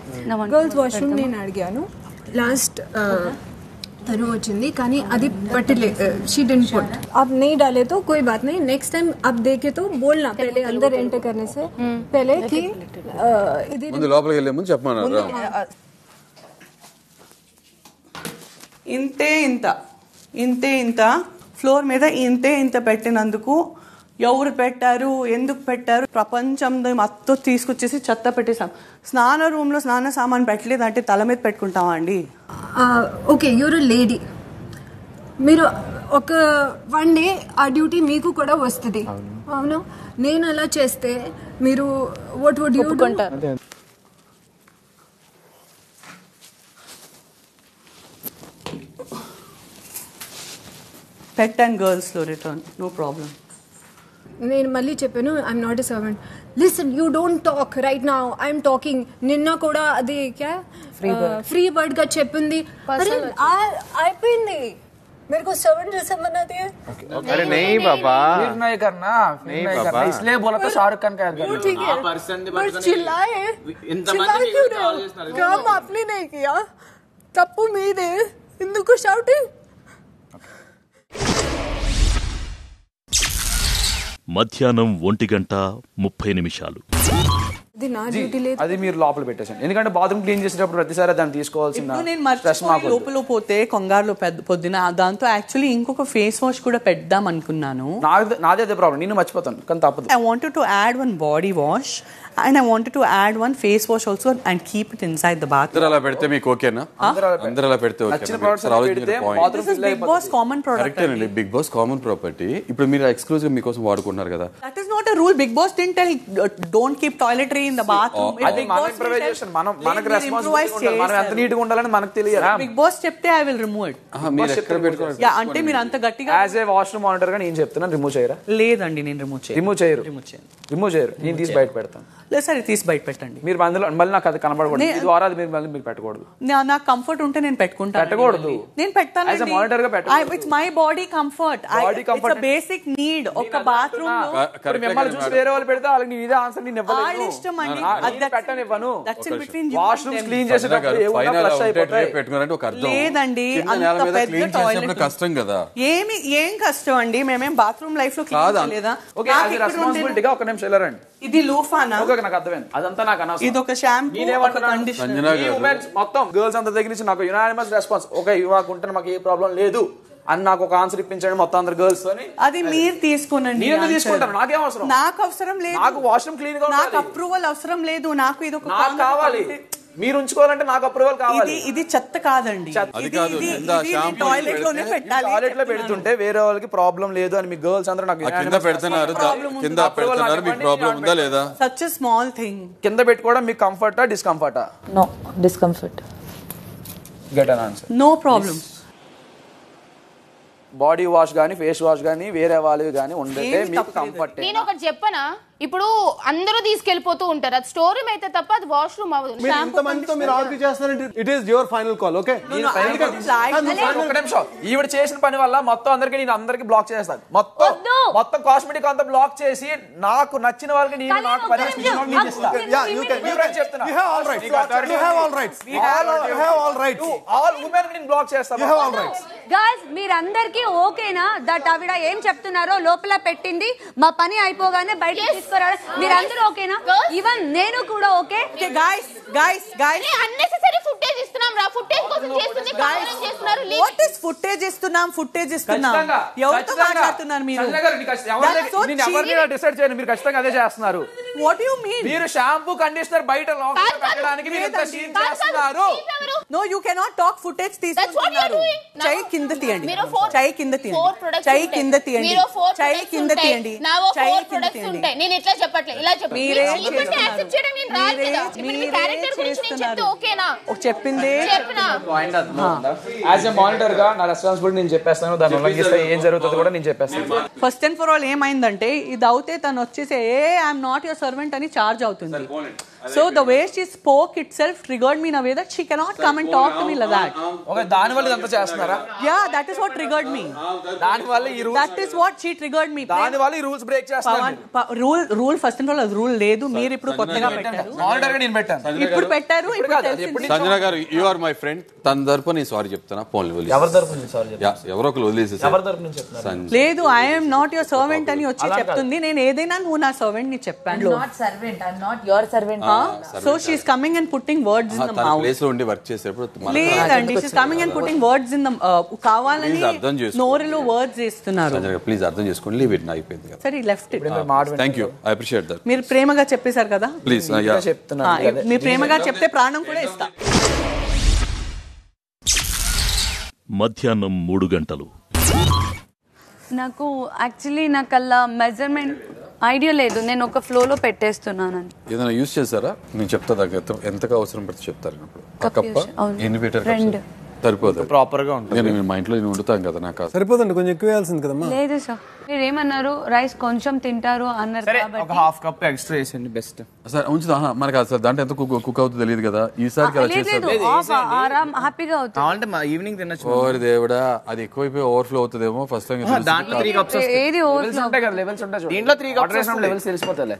గర్ల్స్ వాష్రూమ్ నేను అడిగాను. లాస్ట్ तनु వచ్చింది కానీ అది पटले शी डिडंट पुट. अब नहीं डाले तो कोई बात नहीं, नेक्स्ट टाइम अब देखे तो बोलना पहले अंदर एंटर करने से पहले कि ముందు లోపలికి వెళ్ళే ముందు చెప్పమన్నారు. ఇంత ఫ్లోర్ మీద ఇంత పెట్టినందుకు ఎవరు పెట్టారు, ఎందుకు పెట్టారు, ప్రపంచంలో మొత్తం తీసుకొచ్చేసి చెత్త పెట్టేసాం. స్నాన రూమ్ లో స్నాన సామాన్ పెట్టలేదు అంటే తల మీద పెట్టుకుంటావా అండి? ఓకే, యూర్ లేడీ, మీరు ఒక 1 డే ఆ డ్యూటీ మీకు కూడా వస్తుంది. అవును, నేను అలా చేస్తే మీరు వాట్ వుడ్ యూ డూ? పెట్టాను గర్ల్స్ లో రిటర్న్, నో ప్రాబ్లం. నేను మళ్ళీ చెప్పాను, I'm not a servant. Listen, you don't talk right now, I'm talking. నిన్న కూడా అది ఫ్రీ బర్డ్ గా చెప్పింది. అయిపోయింది, मेरे को सर्वेंट जैसा बना दिया. अरे नहीं बाबा, फिर नहीं करना, इसलिए बोला था शाहरुख खान का ठीक है, बस चिल्लाए क्यों रहे? काम आपने नहीं किया, तप्पू मीदे इंदुको shouting. మధ్యాహ్నం 1:30 అది మీరు లోపల పెట్టేసాను. ఎందుకంటే బాత్రూమ్ క్లీన్ చేసేటప్పుడు ప్రతిసారి దాన్ని తీసుకోవాల్సిన లోపల పోతే కంగారులో పొద్దున దాంతో యాక్చువల్లీ ఇంకొక ఫేస్ వాష్ కూడా పెడదాం అనుకున్నాను. నాదే అదే ప్రాబ్లం, నేను మర్చిపోతాను కానీ తప్పదు. I wanted to add one body wash and I wanted to add one face wash also and keep it inside the bathroom. అందరూ అలా పెడితే మీకు ఓకేనా? అందరూ అలా పెడితే ఓకేనా? This is Big Boss common product. కరెక్టే అండి, బిగ్ బాస్ కామన్ ప్రాపర్టీ. ఇప్పుడు మీరు ఎక్స్క్లూజివ్ మీకోసం వాడుకుంటున్నారు కదా. That is not a rule. Big Boss didn't tell don't keep toiletry in the bathroom. అది మన ఇంప్రూవైజేషన్, మనకు రెస్పాన్సిబిలిటీ ఉండాలి. మనం ఎంత నీట్ గా ఉండాలని మనకు తెలియాలి. Big Boss చెప్తే I will remove it. మీరు ఎక్కడ పెట్టుకోవాలి? యా, అంటే మీరు అంత గట్టిగా యాజ్ ఏ వాష్రూమ్ మానిటర్ గా నేను చెప్తున్నాను, రిమూవ్ చేయరా? లేదండి, నేను రిమూవ్ చేయను. రిమూవ్ చేయరు, నేను తీసి బయట పెడతాను. లేదు సరే, తీసి బయట పెట్టండి. మీరు అందులో మళ్ళీ నాకు అది కనబడకూడదు, ఇది ద్వారా మీరు పెట్టకూడదు. నాకు కంఫర్ట్ ఉంటే నేను పెట్టుకుంటాను. పెట్టకూడదు, నేను పెడతాను. యాజ్ ఎ మానిటర్ గా పెట్టకూడదు. It's my body comfort. It's a basic need. ఒక బాత్రూమ్ లో మిమ్మల్ని చూసి వేరే వాళ్ళు పెడితే వాళ్ళకి నేను ఇదే ఆన్సర్ నేను ఇవ్వలేను. ఇష్టం అండి, అది పెట్టనివ్వను. That's in between washrooms clean చేసేటప్పుడు ఏమైనా ఫ్లష్ అయిపోతాయి. పెట్టుకున్నారంటే ఒక అర్థం లేదండి, అంత పెద్ద టాయిలెట్ కష్టం కదా. ఏం కష్టం అండి, మేమేం బాత్రూమ్ లైఫ్ లో క్లీన్ చేయలేదా? ఓకే, యాజ్ ఎ రెస్పాన్సిబిలిటీగా ఒక నిమిషం వెళ్ళరండి. ఇది లూఫానా? ఓకే, నాకు అర్థమైంది. అదంతా నాకు అనవసరం. ఇది ఒక షాంపూ, ఒక కండిషనర్. మొత్తం గర్ల్స్ అంతా దగ్గర నుంచి నాకు యునానిమస్ రెస్పాన్స్. ఓకే, మాకు ఉంటే మాకు ఏ ప్రాబ్లం లేదు అని నాకు ఒక ఆన్సర్ ఇప్పించండి మొత్తం అందరు గర్ల్స్ తోని. అది మీరు తీసుకోనండి. నేను తీసుకుంటాను, నాకేం అవసరం? నాకు అవసరం లేదు. నాకు వాష్రూమ్ క్లీన్ గా ఉండాలి. నాకు అప్రూవల్ అవసరం లేదు. నాకు ఇది ఒక నాకు కావాలి. మీరు ఉంచుకోవాలంటే నాకు అప్రూవల్ కావాలి. ఇది చెత్త కాదండి, టాయిలెట్ లోనే పెట్టాలి. టాయిలెట్ లో పెడుతుంటే వేరే వాళ్ళకి ప్రాబ్లం లేదు అని మీ గర్ల్స్ అందరూ నాకు కింద పెడుతున్నారు, కింద పెడుతున్నారు, మీకు ప్రాబ్లం ఉందా లేదా? Such a small thing. కింద పెట్టుకోవడం మీకు కంఫర్టా డిస్కంఫర్టా? No, discomfort. Get an answer. No problem. Body wash గానీ ఫేస్ వాష్ గానీ వేరే వాళ్ళవి గానీ ఉండేదే మీకు కంఫర్ట్. నేను ఒకటి చెప్పనా, ఇప్పుడు అందరూ తీసుకెళ్లిపోతూ ఉంటారు, అది స్టోర్ రూమ్ అయితే తప్ప అది వాష్రూమ్ అవ్వదు. ఇంతమందితో మీరు ఆర్గ్యూ చేస్తారంటే it is your final call. Okay, ఒక నిమిషం. ఈవిడ చేసిన పని వల్ల మొత్తం నేను అందరికి బ్లాక్ చేస్తాను. మొత్తం కాస్మెటిక్ అంతా బ్లాక్ చేసి నాకు నచ్చిన వాళ్ళకి నేను నాకు బ్లాక్ చేస్తాను. గైస్, మీరందరికీ ఓకేనా దట్ ఆవిడ ఏం చెప్తున్నారో లోపల పెట్టింది, మా పని అయిపోగానే బయట తీసుకురా. మీరందరూ ఓకేనా? ఈవెన్ నేను కూడా ఓకే. అన్నెసెసరీ ఫుటేజ్ ఇస్తున్నాం రా, ఫుటేజ్ కోసం చేస్తుంది, కవరింగ్ చేస్తున్నారు. వాట్ ఇస్ ఫుటేజ్ ఇస్తున్నాం? ఎవరితో మాట్లాడుతున్నారు మీరు? ఎవరిని డిసైడ్ చేయను, మీరు ఖచ్చితంగా అదే చేస్తున్నారు. What do you mean? మీరు షాంపూ కండిషనర్ బయట లోపల పెట్టడానికి మీరు ఇంత సీన్ చేస్తున్నారు. No, you cannot talk footage తీసుకుంటున్నారు. చెయ్యి కింద తీయండి. చెయ్యి కింద తీయండి. చెయ్యి కింద తీయండి. చెయ్యి కింద తీయండి. చెయ్యి కింద తీయండి. నేను ఇట్లా చెప్పట్లేదు, ఇలా చెప్పండి. మీరే యాక్సెప్ట్ చేయడం నేను రాదు కదా. ఇప్పుడు మీ క్యారెక్టర్ గురించి నేను చెప్తే ఓకేనా? చెప్పిందే చెప్పనా? యాజ్ ఎ మానిటర్ గా నా రెస్పాన్సిబిలిటీ నేను చెప్పేస్తాను. దాని ఉల్లంఘిస్తే ఏం జరుగుతుందో కూడా నేను చెప్పేస్తాను. ఫస్ట్ అండ్ ఫర్ ఆల్ ఏమైందంటే ఇది అవుతే తను వచ్చేసి ఐఎమ్ నాట్ యువర్ సర్వెంట్ అని చార్జ్ అవుతుంది. So the way she spoke itself triggered me in a way that she cannot come and talk to me like that. Okay, దాని వల్ల ఇదంతా చేస్తున్నారా? Yeah, that is what triggered me. దాని వల్ల ఈ rules That is what she triggered me. దాని వల్ల ఈ రూల్స్ బ్రేక్ చేస్తున్నారు. Rule first and all rule లేదు, మీరు ఇప్పుడు కొత్తగా పెట్టారు. మానిటర్ గా నేను పెట్టాను. ఇప్పుడు పెట్టారు. ఇప్పుడు సంజన గారు యు ఆర్ మై ఫ్రెండ్. తన తరపున నేను సారీ చెప్తానా? పోన్లే వదిలేసి. ఎవరి తరపున సారీ చెప్తాను? ఎవరో ఒకరు వదిలేసి. ఎవరి తరపున చెప్తాను? లేదు, ఐఎమ్ నాట్ యువర్ సర్వెంట్ అని వచ్చి చెప్తుంది. నేను ఏదైనా నువ్వు నా సర్వెంట్ ని చెప్పాను. Not servant, I am not your servant. So she is coming and putting words in the mouth. Place లో ఉండి వర్క్ చేసేప్పుడు లేదండి, she is coming and putting words in the కావాలని నోరులో వర్డ్స్ ఇస్తున్నారు. సంజన గారు ప్లీజ్ అర్థం చేసుకోండి. లీవ్ ఇట్, అయిపోయింది కదా. సరే left it. Thank you, I appreciate that. మీరు ప్రేమగా చెప్పేశారు కదా, ప్లీజ్ చెప్తున్నాను. మీరు ప్రేమగా చెప్తే ప్రాణం కూడా ఇస్తా. మధ్యాహ్నం 3 గంటలు. నాకు యాక్చువల్లీ నాకు అలా మెజర్మెంట్ ఐడియా లేదు, నేను ఒక ఫ్లోలో పెట్టేస్తున్నానని. ఏదైనా యూజ్ చేశారా? నేను చెప్తా ఎంతగా అవసరం పడితే చెప్తారు. ఎన్ని పెట్టారు? 2 సరిపోదు, ప్రాపర్ గా ఉంటుంది. నేను మా ఇంట్లో నేను వండుతాను కదా, నాకు సరిపోదండి, కొంచెం ఎక్కువ వేయాల్సింది కదమ్మా. లేదు సార్, మీరు ఏమన్నారు? రైస్ కొంచెం తింటారు అన్నారు కాబట్టి ఒక హాఫ్ కప్ ఎక్స్ట్రా వేసండి బెస్ట్. సరే ఉంచుదా, మనకి అసలు దాంట్లో ఎంత కుక్ అవుతుందో తెలియదు కదా. ఈసారికి అలా చేస్తారు, ఆరామ్ హ్యాపీగా అవుతుంది. అంటే ఈవినింగ్ తినొచ్చు. ఓరి దేవుడా, అది ఎక్కువైపోయి ఓవర్ఫ్లో అవుతుందేమో. ఫస్ట్ టైం దాంట్లో 3 కప్స్ ఏది ఓవర్ఫ్లో ఉంటాయి కదా, లెవెల్స్ ఉంటాయి. దీంట్లో 3 కప్స్ లెవెల్స్ తెలిసిపోతాయి.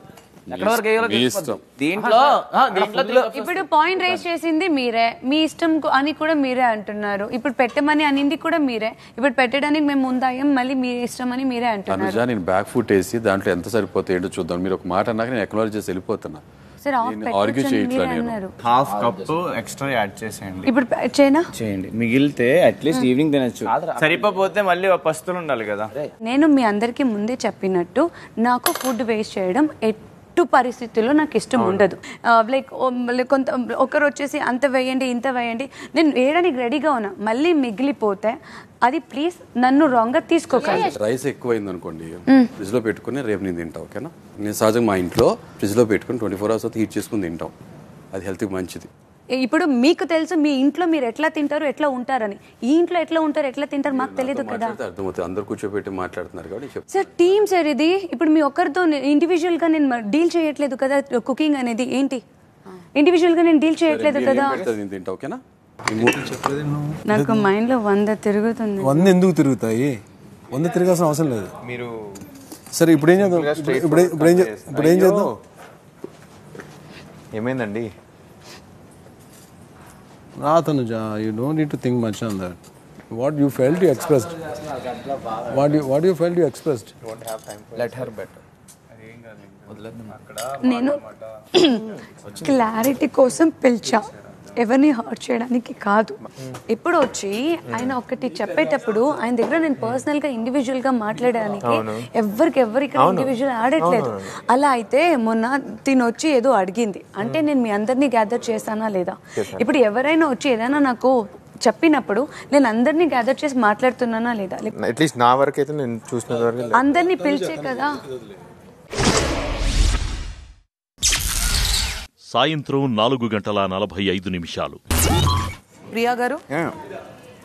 ఇప్పుడు పాయింట్ రైజ్ చేసింది మీరే, మీ ఇష్టం అని కూడా మీరే అంటున్నారు. ఇప్పుడు పెట్టమని అనింది కూడా మీరే, ఇప్పుడు పెట్టడానికి మేము ముందాయం, మళ్ళీ మీ ఇష్టం అని మీరే అంటున్నారు. నేను బ్యాక్ ఫుట్ వేసి దాంట్లో ఎంత సరిపోతే ఏంటో చూద్దాం. మీరు ఒక మాట అన్నాక నేను ఎక్నాలజీ చేసి వెళ్ళిపోతున్నా. హాఫ్ కప్ ఎక్స్ట్రా యాడ్ చేసేయండి. ఇప్పుడు చేయండి, మిగిలితే అట్లీస్ట్ ఈవినింగ్ తినచ్చు. సరిపోతే మళ్ళీ పస్తులు ఉండాలి కదా. నేను మీ అందరికి ముందే చెప్పినట్టు నాకు ఫుడ్ వేస్ట్ చేయడం పరిస్థితుల్లో నాకు ఇష్టం ఉండదు. లైక్ కొంత ఒకరు వచ్చేసి అంత వేయండి ఇంత వేయండి, నేను వేయడానికి రెడీగా ఉన్నా, మళ్ళీ మిగిలిపోతే అది ప్లీజ్ నన్ను రాంగ్ గా తీసుకోకండి. రైస్ ఎక్కువైంది అనుకోండి, ఫ్రిడ్జ్ లో పెట్టుకుని రేపు నేను తింటా. ఓకేనా? నేను సహజంగా మా ఇంట్లో ఫ్రిడ్జ్ లో పెట్టుకుని 24 hours హీట్ చేసుకుని తింటాం. అది హెల్త్ కి మంచిది. ఇప్పుడు మీకు తెలుసు మీ ఇంట్లో మీరు ఎట్లా తింటారు, ఎట్లా ఉంటారని. ఈ ఇంట్లో ఎట్లా ఉంటారు, ఎట్లా తింటారు మాకు తెలియదు కదా. అర్థమవుతుంది, అందరు కూర్చోబెట్టి మాట్లాడుతున్నారు కాబట్టి. సార్ టీమ్ సార్ ఇది. ఇప్పుడు మీ ఒక్కరితో ఇండివిజువల్ గా నేను డీల్ చేయట్లేదు కదా. కుకింగ్ అనేది ఏంటి, ఇండివిజువల్ గా నేను డీల్ చేయట్లేదు కదా. నాకు మైండ్ లో 100 తిరుగుతుంది. 100 ఎందుకు తిరుగుతాయి? 100 తిరగాల్సిన అవసరం లేదు. మీరు సరే ఇప్పుడు ఏం చేద్దాం? ఇప్పుడు ఏం చేద్దాం? ఏమైందండి? Tanuja, you don't need to think much on that. What you felt, you expressed. What you felt, you expressed. Don't have time for let her better. నేను క్లారిటీ కోసం పిలిచా, ఎవరిని హర్ట్ చేయడానికి కాదు. ఇప్పుడు వచ్చి ఆయన ఒకటి చెప్పేటప్పుడు ఆయన దగ్గర నేను పర్సనల్ గా ఇండివిజువల్ గా మాట్లాడడానికి ఎవరు ఇక్కడ ఇండివిజువల్ ఆడట్లేదు. అలా అయితే మొన్న తినొచ్చి ఏదో అడిగింది అంటే నేను మీ అందరినీ గ్యాదర్ చేస్తానా లేదా? ఇప్పుడు ఎవరైనా వచ్చి ఏదైనా నాకు చెప్పినప్పుడు నేను అందరినీ గ్యాదర్ చేసి మాట్లాడుతున్నానా లేదా? అట్లీస్ట్ నా వరకు అయితే నేను చూసిన వరకు అందరినీ పిలిచే కదా. సాయంత్రం 4:45. ప్రియా గారు,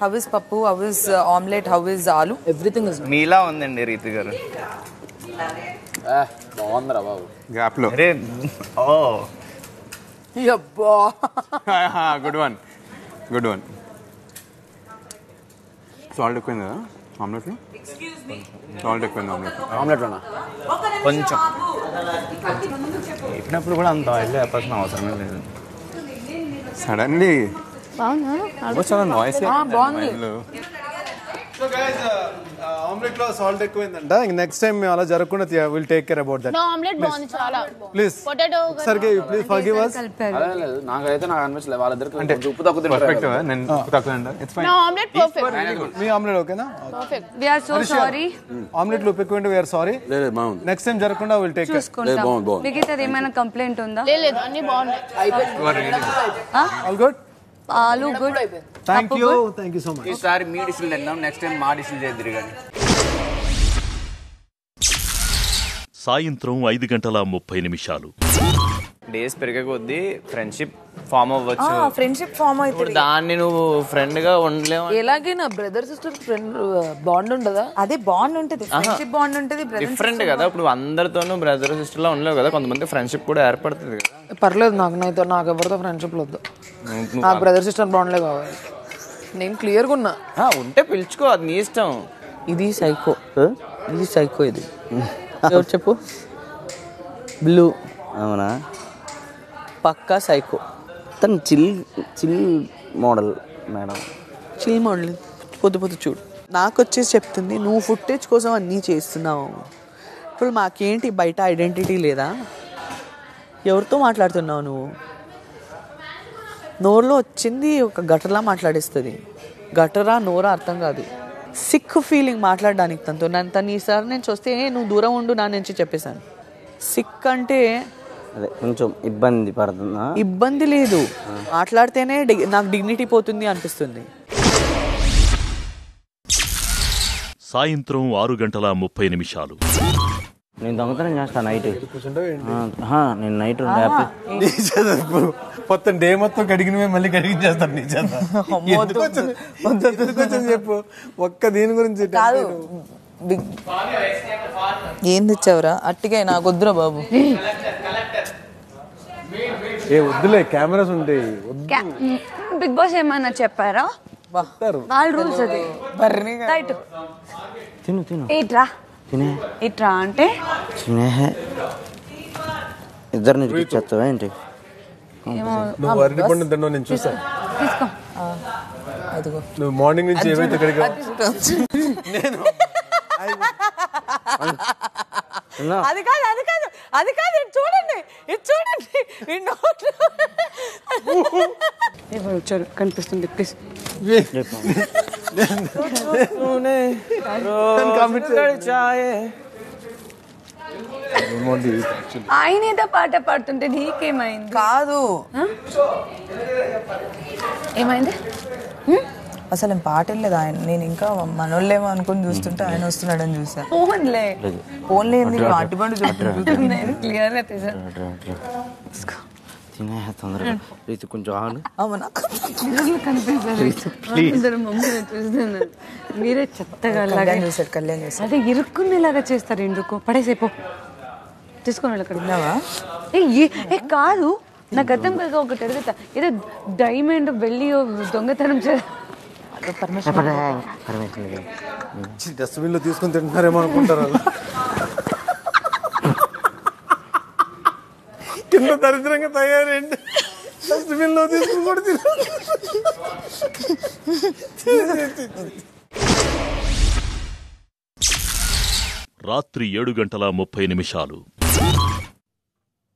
హౌ ఇస్ పప్పు, how is omelette, how is ఆలు? ఎవ్రీథింగ్ ఇస్ మీలా ఉందండి రీతి గారు. బాగుందిరా బాబు. గ్యాప్ లో గుడ్ వన్. సాల్ట్ ఎక్కువైంది కదా ఆమ్లెట్లో? సాల్ట్ ఎక్కువైంది ఆమ్లెట్లోనా? కొంచెం చెప్పినప్పుడు కూడా అంత ఆయిల్ చెప్పాల్సిన అవసరమే లేదు. సడన్లీ చాలా నాయిస్. ఆమ్లెట్ లో సాల్ట్ ఎక్కువైందంట. నెక్స్ట్ టైం మేము అలా జరగకుండా will take care about that. Omelette బాగుంది చాలా. ప్లీజ్ పొటాటో సర్గే ప్లీజ్ ఫర్గివ్ us. నాకైతే నాకు అనిపించలేదు వాళ్ళిద్దరికి అంటే ఉప్పు తక్కువ పర్ఫెక్ట్. నేను ఉప్పు తక్కువ అంట. It's fine. నా ఆమ్లెట్ పర్ఫెక్ట్. మీ ఆమ్లెట్ ఓకేనా? Perfect. We are so sorry. Omelette లో ఉప్పు ఎక్కువ ఉంటే వి ఆర్ సారీ. లేదు బాగుంది. నెక్స్ట్ టైం జరగకుండా విల్ టేక్ కేర్. చూసుకుంటాం. మీకు ఏమైనా కంప్లైంట్ ఉందా? లేదు అన్ని బాగున్నాయి. All good. All good. Thank you so much. ఈసారి మీ డిష్లు తిన్నాం, నెక్స్ట్ టైం మా డిష్లు చేద్దరు కానీ. సాయంత్రం 5:30 డేస్ పెరిగే కొద్దీ ఫ్రెండ్షిప్ ఫామ్ అవ్వచ్చు. ఫ్రెండ్షిప్ ఫామ్ ఇప్పుడు దాన్ని నువ్వు ఫ్రెండ్ గా ఉండలేవు. ఎలాగైనా బ్రదర్ సిస్టర్ ఫ్రెండ్ బాండ్ ఉండదా? అదే బాండ్ ఉంటది, ఫ్రెండ్షిప్ బాండ్ ఉంటది. డిఫరెంట్ కదా, ఇప్పుడు అందరితోనూ బ్రదర్ సిస్టర్ లా ఉండలేవు కదా, కొంతమంది ఫ్రెండ్షిప్ కూడా ఏర్పడుతుంది కదా. పర్లేదు, నాకు ఎవరితో ఫ్రెండ్షిప్ వద్దు. నాకు బ్రదర్ సిస్టర్ బాండ్లే కావాలి. నేను క్లియర్గా ఉన్నా. ఉంటే పిలుచుకో, అది నీ ఇష్టం. ఇది సైకో, ఇది సైకో. ఇది ఎవరు చెప్పు? బ్లూ. అవునా? పక్కా సైకో. తను chill model madam. Chill model. పొద్దు చూడు, నాకు వచ్చేసి చెప్తుంది నువ్వు ఫుటేజ్ కోసం అన్నీ చేస్తున్నావు. ఇప్పుడు మాకేంటి బయట ఐడెంటిటీ లేదా? ఎవరితో మాట్లాడుతున్నావు నువ్వు? నోరులో వచ్చింది ఒక గటర్లా మాట్లాడేస్తుంది. గటరా నోరా అర్థం కాదు. సిక్ ఫీలింగ్ మాట్లాడడానికి తనతో. తను ఈసారి నేను చూస్తే నువ్వు దూరం ఉండు నా నుంచి చెప్పేశాను. సిక్ అంటే అదే కొంచెం ఇబ్బంది పడుతుందా? ఇబ్బంది లేదు, మాట్లాడితేనే నాకు డిగ్నిటీ పోతుంది అనిపిస్తుంది. సాయంత్రం 6:30 నేను దొంగతనం చేస్తాను నైట్. నేను నైట్ మొత్తం డే మొత్తం కడిగినవే మళ్ళీ కడిగించేస్తాను నీ చేత. చెప్పు ఒక్క దీని గురించి కాదు. ఏం తెచ్చావురా? అట్టిగా నాకు వద్దురా బాబు. ఏ వద్దులే, కెమెరాస్ ఉంటాయి. బిగ్ బాస్ ఏమన్నా చెప్పారా? వాళ్ళ రూల్స్ అది. తిను ఇట్రా ఇట్రా అంటే ఇద్దరు నిరికిచ్చేస్తావా ఏంటి? నువ్వు అరటి పండు తిన్నావు నేను చూసాను. నువ్వు మార్నింగ్ నుంచి ఏమైతే ఇక్కడికి అది కాదు ఇది చూడండి ఎవరు వచ్చారు కనిపిస్తుంది ప్లీజ్. ఆయన ఏదో పాట పాడుతుంటే నీకేమైంది? కాదు, ఏమైంది? అసలు పాట వెళ్ళలేదు ఆయన. నేను ఇంకా మనోళ్ళేమో అనుకుని చూస్తుంటే ఆయన వస్తున్నాడని చూసా. ఫోన్లే అటుబండి చూస్తుంటే క్లియర్ తొందరగా కొంచెం ఆడు. అవునా? మీరే చెత్తగా చూసాడు. కళ్యాణ్ చూసాడు. అదే ఇరుక్కునేలాగా చేస్తారు. ఎందుకు పడేసేపో తీసుకొని అక్కడ కాదు. నాకు అర్థం కాదు. ఒకటి అడుగుతా, ఏదో డైమండ్ వెళ్ళి దొంగతనం డస్ట్బిన్ లో తీసుకుని తింటున్నారేమో అనుకుంటారు. కింద దరిద్రంగా తయారైంది. డస్ట్బిన్ లో తీసుకుని కూడా రాత్రి 7:30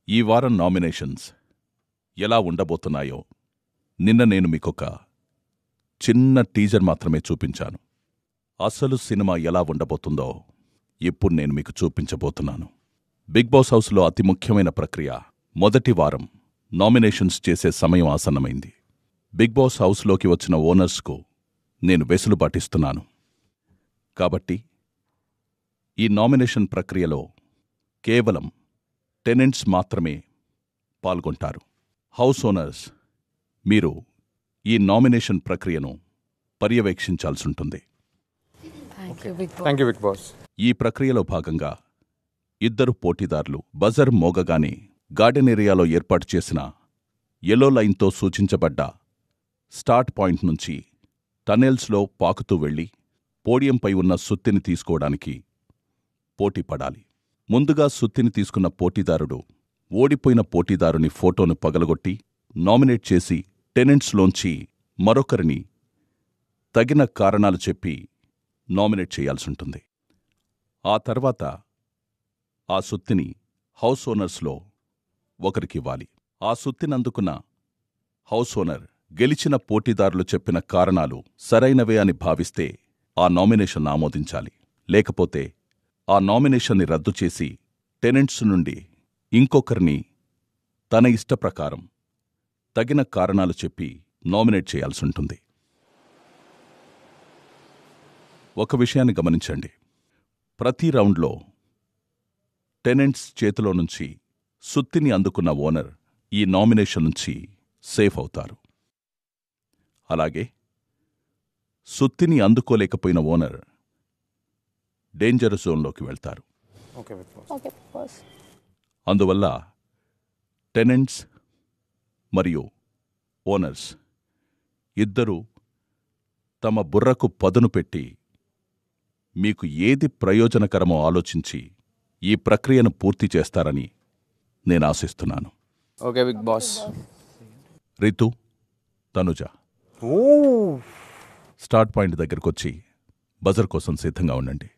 ఈ వారం నామినేషన్స్ ఎలా ఉండబోతున్నాయో నిన్న నేను మీకొక చిన్న టీజర్ మాత్రమే చూపించాను. అసలు సినిమా ఎలా ఉండబోతుందో ఇప్పుడు నేను మీకు చూపించబోతున్నాను. బిగ్ బాస్ హౌస్లో అతి ముఖ్యమైన ప్రక్రియ మొదటి వారం నామినేషన్స్ చేసే సమయం ఆసన్నమైంది. బిగ్ బాస్ హౌస్లోకి వచ్చిన ఓనర్స్కు నేను వెసులుబాటిస్తున్నాను. కాబట్టి ఈ నామినేషన్ ప్రక్రియలో కేవలం టెనెంట్స్ మాత్రమే పాల్గొంటారు. హౌస్ ఓనర్స్, మీరు ఈ నామినేషన్ ప్రక్రియను పర్యవేక్షించాల్సుంటుంది. ఈ ప్రక్రియలో భాగంగా ఇద్దరు పోటీదారులు బజర్ మోగగానే గార్డెన్ ఏరియాలో ఏర్పాటు చేసిన ఎల్లో లైన్తో సూచించబడ్డ స్టార్ట్ పాయింట్ నుంచి టనెల్స్లో పాకుతూ వెళ్లి పోడియంపై ఉన్న సుత్తిని తీసుకోవడానికి పోటీ పడాలి. ముందుగా సుత్తిని తీసుకున్న పోటీదారుడు ఓడిపోయిన పోటీదారుని ఫోటోను పగలగొట్టి నామినేట్ చేసి టెనెంట్స్లోంచి మరొకరిని తగిన కారణాలు చెప్పి నామినేట్ చేయాల్సుంటుంది. ఆ తర్వాత ఆ సుత్తిని హౌస్ ఓనర్స్లో ఒకరికివ్వాలి. ఆ సుత్తినందుకున్న హౌస్ ఓనర్ గెలిచిన పోటీదారులు చెప్పిన కారణాలు సరైనవే అని భావిస్తే ఆ నామినేషన్ ఆమోదించాలి. లేకపోతే ఆ నామినేషన్ని రద్దు చేసి టెనెంట్స్ నుండి ఇంకొకరిని తన ఇష్టప్రకారం తగిన కారణాలు చెప్పి నామినేట్ చేయాల్సుంటుంది. ఒక విషయాన్ని గమనించండి. ప్రతి రౌండ్లో టెనెంట్స్ చేతిలో నుంచి సుత్తిని అందుకున్న ఓనర్ ఈ నామినేషన్ నుంచి సేఫ్ అవుతారు. అలాగే సుత్తిని అందుకోలేకపోయిన ఓనర్ డేంజర్ జోన్లోకి వెళ్తారు. అందువల్ల టెనెంట్స్ మరియు ఓనర్స్ ఇద్దరూ తమ బుర్రకు పదును పెట్టి మీకు ఏది ప్రయోజనకరమో ఆలోచించి ఈ ప్రక్రియను పూర్తి చేస్తారని నేను ఆశిస్తున్నాను. Okay big boss. Ritu, Tanuja, start point దగ్గరకొచ్చి బజర్ కోసం సిద్ధంగా ఉండండి.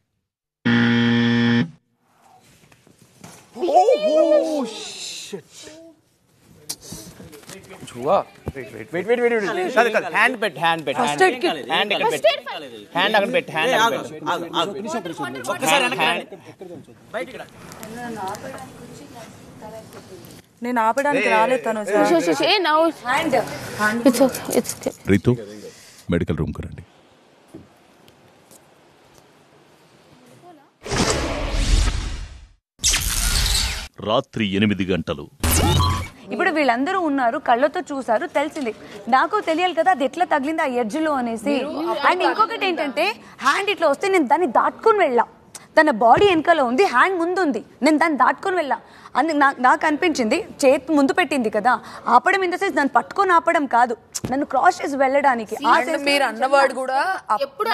హ్యాండ్ పెట్ హ్యాండ్ పెట్ హ్యాండ్ అక్కడ పెట్టి నేను ఆపడానికి రాలేదు తను. రితు, మెడికల్ రూమ్కి రండి. రాత్రి 8 గంటలు. ఇప్పుడు వీళ్ళందరూ ఉన్నారు, కళ్ళతో చూసారు, తెలిసింది. నాకు తెలియాలి కదా అది ఎట్లా తగిలింది ఆ ఎడ్జ్లో అనేసి. అండ్ ఇంకొకటి ఏంటంటే హ్యాండ్ ఇట్లా వస్తే నేను దాన్ని దాటుకుని వెళ్ళా. తన బాడీ వెనకాల ఉంది, హ్యాండ్ ముందు ఉంది, నేను దాన్ని దాటుకొని వెళ్ళా. అందుకు నాకు అనిపించింది చేతి ముందు పెట్టింది కదా, ఆపడం ఇన్ ద సెన్స్ నన్ను పట్టుకొని ఆపడం కాదు, నన్ను క్రాస్ చేసి వెళ్ళడానికి. మీరు అన్నవాడు కూడా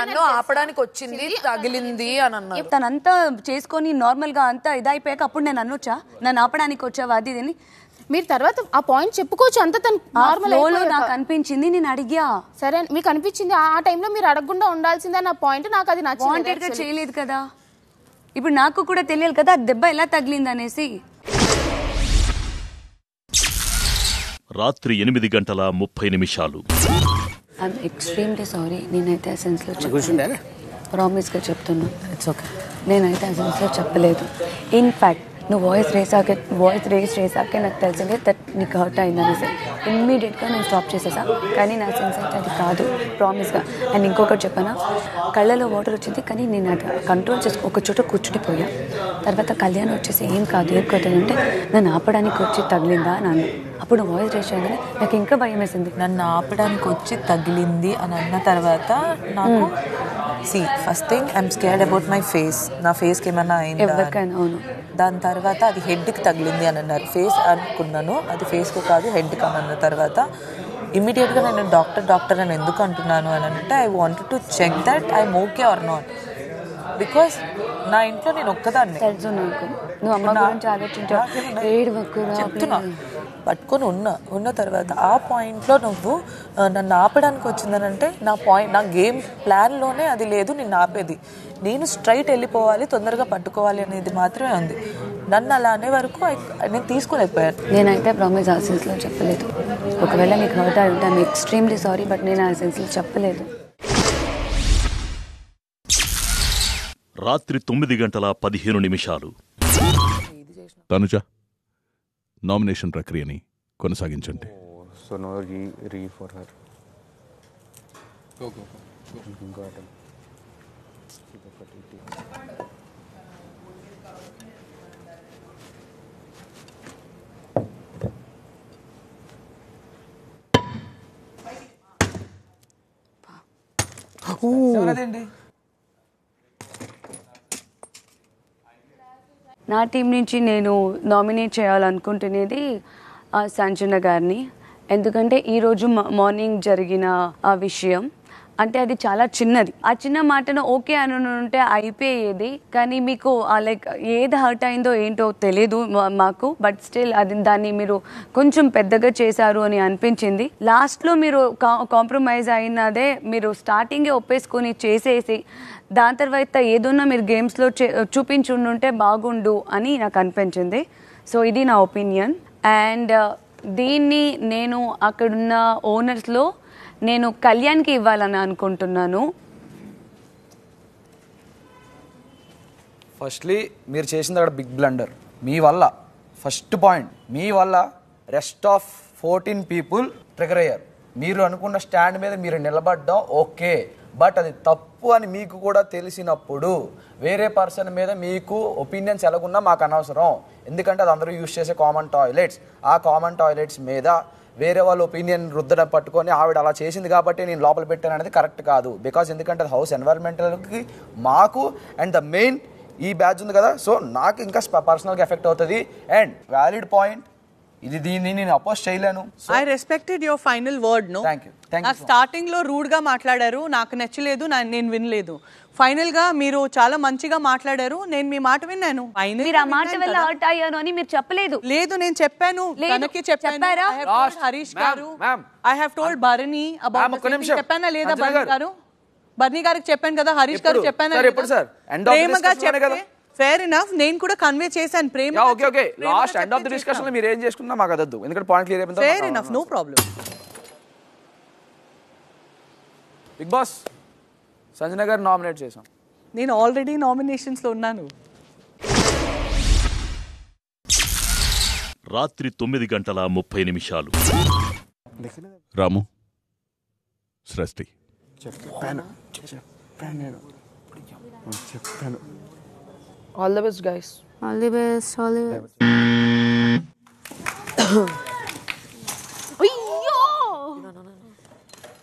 నన్ను ఆపడానికి వచ్చింది తగిలింది అని అన్నారు. తనంతా చేసుకొని నార్మల్ గా అంతా ఇదైపోయాక అప్పుడు నేను అనొచ్చా నన్ను ఆపడానికి వచ్చావా అది ఇది. మీరు తర్వాత ఆ పాయింట్ చెప్పుకోవచ్చు, అంత తను నార్మల్ నాకు అనిపించింది, నేను అడిగా. సరే మీకు అనిపించింది, ఆ టైంలో మీరు అడగకుండా ఉండాల్సిందే నా పాయింట్. నాకు అది నచ్చలేదు, చేయలేదు కదా. ఇప్పుడు నాకు కూడా తెలియాలి కదా దెబ్బ ఎలా తగిలింది అనేసి. రాత్రి 8:30 ఐఎమ్ ఎక్స్ట్రీమ్లీ సారీ. నేనైతే ఆ సెన్స్లో చెప్పలేదు, ప్రామిస్గా చెప్తున్నా. ఇట్స్ ఓకే, నేనైతే ఆ సెన్స్లో చెప్పలేదు. ఇన్ఫ్యాక్ట్ నువ్వు వాయిస్ రేస్ చేసాకే నాకు తెలిసిందే దట్ నీకు హర్ట్ అయిందనేసి ఇమ్మీడియట్గా నేను స్టాప్ చేసేసా. కానీ నా సెన్స్ అయితే అది కాదు, ప్రామిస్గా. అండ్ ఇంకొకటి చెప్పానా, కళ్ళలో వాటర్ వచ్చింది కానీ నేను అది కంట్రోల్ చేసి ఒక చోట కూర్చుండిపోయా. తర్వాత కళ్యాణ్ వచ్చేసి ఏం కాదు అంటే నన్ను ఆపడానికి వచ్చి తగిలిందా అని అన్నా. అప్పుడు వాయిస్ రేస్ చేయగానే నాకు ఇంకా భయం వేసింది. నన్ను ఆపడానికి వచ్చి తగిలింది అని అన్న తర్వాత నాకు first thing I'm scared about my face. నా ఫేస్కి ఏమన్నా అయిందా ఎవరికైనా. అవును. దాని తర్వాత అది హెడ్కి తగిలింది అని అన్నారు. ఫేస్ అనుకున్నాను, అది ఫేస్కు కాదు హెడ్కి అని అన్న తర్వాత ఇమ్మీడియట్గా నేను డాక్టర్ అని ఎందుకు అంటున్నాను అని అంటే I wanted to check that I'm okay or not. Because నా ఇంట్లో నేను ఒక్కదాన్ని చెప్తున్నా పట్టుకొని ఉన్న తర్వాత ఆ పాయింట్లో నువ్వు నన్ను ఆపడానికి వచ్చిందనంటే నా గేమ్ ప్లాన్లోనే అది లేదు నిన్ను ఆపేది. నేను స్ట్రైట్ వెళ్ళిపోవాలి, తొందరగా పట్టుకోవాలి అనేది మాత్రమే ఉంది. నన్ను అలా అనే వరకు నేను తీసుకోలేకపోయాను. నేనైతే ప్రామిస్ ఆ సెన్స్లో చెప్పలేదు. ఒకవేళ నీకు హర్ట్ అయి ఉంటే ఐఎమ్ ఎక్స్ట్రీమ్లీ సారీ, బట్ నేను ఆ సెన్స్లో చెప్పలేదు. రాత్రి 9:15 తనుజ, నామినేషన్ ప్రక్రియని కొనసాగించండి. సో నో రీ ఫర్ హర్. నా టీం నుంచి నేను నామినేట్ చేయాలనుకుంటున్నది సంజన గారిని. ఎందుకంటే ఈరోజు మార్నింగ్ జరిగిన ఆ విషయం అంటే అది చాలా చిన్నది. ఆ చిన్న మాటను ఓకే అని ఉంటే అయిపోయేది. కానీ మీకు లైక్ ఏది హర్ట్ అయిందో ఏంటో తెలియదు మాకు. బట్ స్టిల్ దాన్ని మీరు కొంచెం పెద్దగా చేశారు అని అనిపించింది. లాస్ట్లో మీరు కాంప్రమైజ్ అయినదే మీరు స్టార్టింగే ఒప్పేసుకొని చేసేసి దాని తర్వాత ఏదన్నా మీరు గేమ్స్లో చూపించుంటే బాగుండు అని నాకు అనిపించింది. సో ఇది నా ఒపీనియన్. అండ్ దీన్ని నేను అక్కడున్న ఓనర్స్లో నేను కళ్యాణ్కి ఇవ్వాలని అనుకుంటున్నాను. ఫస్ట్లీ మీరు చేసింది అక్కడ బిగ్ బ్లండర్. మీ వల్ల ఫస్ట్ పాయింట్, మీ వల్ల రెస్ట్ ఆఫ్ 14 పీపుల్ ట్రిగర్ అయ్యారు. మీరు అనుకున్న స్టాండ్ మీద మీరు నిలబడ్డం ఓకే, బట్ అది తప్పు అని మీకు కూడా తెలిసినప్పుడు వేరే పర్సన్ మీద మీకు ఒపీనియన్స్ ఎలాగున్నా మాకు అనవసరం. ఎందుకంటే అది అందరూ యూజ్ చేసే కామన్ టాయిలెట్స్. ఆ కామన్ టాయిలెట్స్ మీద వేరే వాళ్ళ ఒపీనియన్ రుద్దడం పట్టుకొని ఆవిడ అలా చేసింది కాబట్టి నేను లోపల పెట్టాను అనేది కరెక్ట్ కాదు. బికాజ్ ఎందుకంటే అది హౌస్ ఎన్వైరన్మెంటల్కి మాకు అండ్ ద మెయిన్ ఈ బ్యాచ్ ఉంది కదా, సో నాకు ఇంకా పర్సనల్గా ఎఫెక్ట్ అవుతుంది. అండ్ వ్యాలిడ్ పాయింట్ ఇది, దీన్ని నేను అపోజ్ చేయలేను. I respected your final word. No, thank you. Starting లో రూడ్ గా మాట్లాడారు, నాకు నచ్చలేదు, నేను వినలేదు. ఫైనల్ గా మీరు చాలా మంచిగా మాట్లాడారు, నేను మీ మాట విన్నాను. మీరు ఆ మాట వల్ల హర్ట్ అయ్యాను అని మీరు చెప్పలేదు. లేదు, నేను చెప్పాను, తనకి చెప్పాను. హరీష్ గారు, ఐ హావ్ టోల్డ్ బర్నీ అబౌట్, చెప్పానా లేదా బర్నీ గారు? బర్నీ గారికి చెప్పాను కదా, హరీష్ గారు చెప్పానా? ప్రేమగా చెప్తే ఫేర్ ఇనఫ్, నేను కూడా కన్వే చేశాను ప్రేమ. Okay okay, last end of the discussion లో మీరు ఏం చేసుకున్నా మాకు అదొద్దు, ఎందుకంటే పాయింట్ క్లియర్ అయిపోయింది. Fair enough, no problem. Bigg Boss Sanjana garu nominate చేశాం. నేను ఆల్రెడీ నామినేషన్స్ లో ఉన్నాను. రాత్రి 9:30 రాము, సృష్టి చెప్పాను. All the best guys. All the best. All the best. అయ్యో,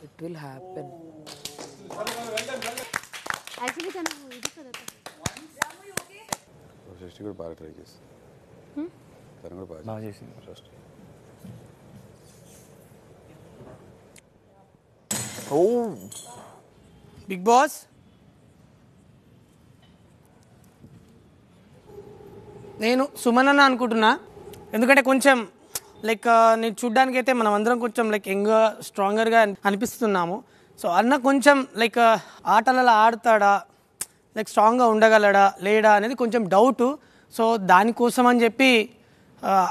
ఇట్ విల్ హ్యాపెన్. యాక్చువల్లీ తను ఇది కదా, సృష్టి కూడా బాగా ట్రై చేసి తను కూడా బాగా చేసింది సృష్టి. ఓ బిగ్ బాస్, నేను సుమన్ అన్న అనుకుంటున్నా. ఎందుకంటే కొంచెం లైక్ నేను చూడ్డానికి అయితే మనం అందరం కొంచెం లైక్ యంగ్గా స్ట్రాంగర్గా అనిపిస్తున్నాము. సో అన్న కొంచెం లైక్ ఆటలలో ఆడతాడా, లైక్ స్ట్రాంగ్గా ఉండగలడా లేడా అనేది కొంచెం డౌటు. సో దానికోసం అని చెప్పి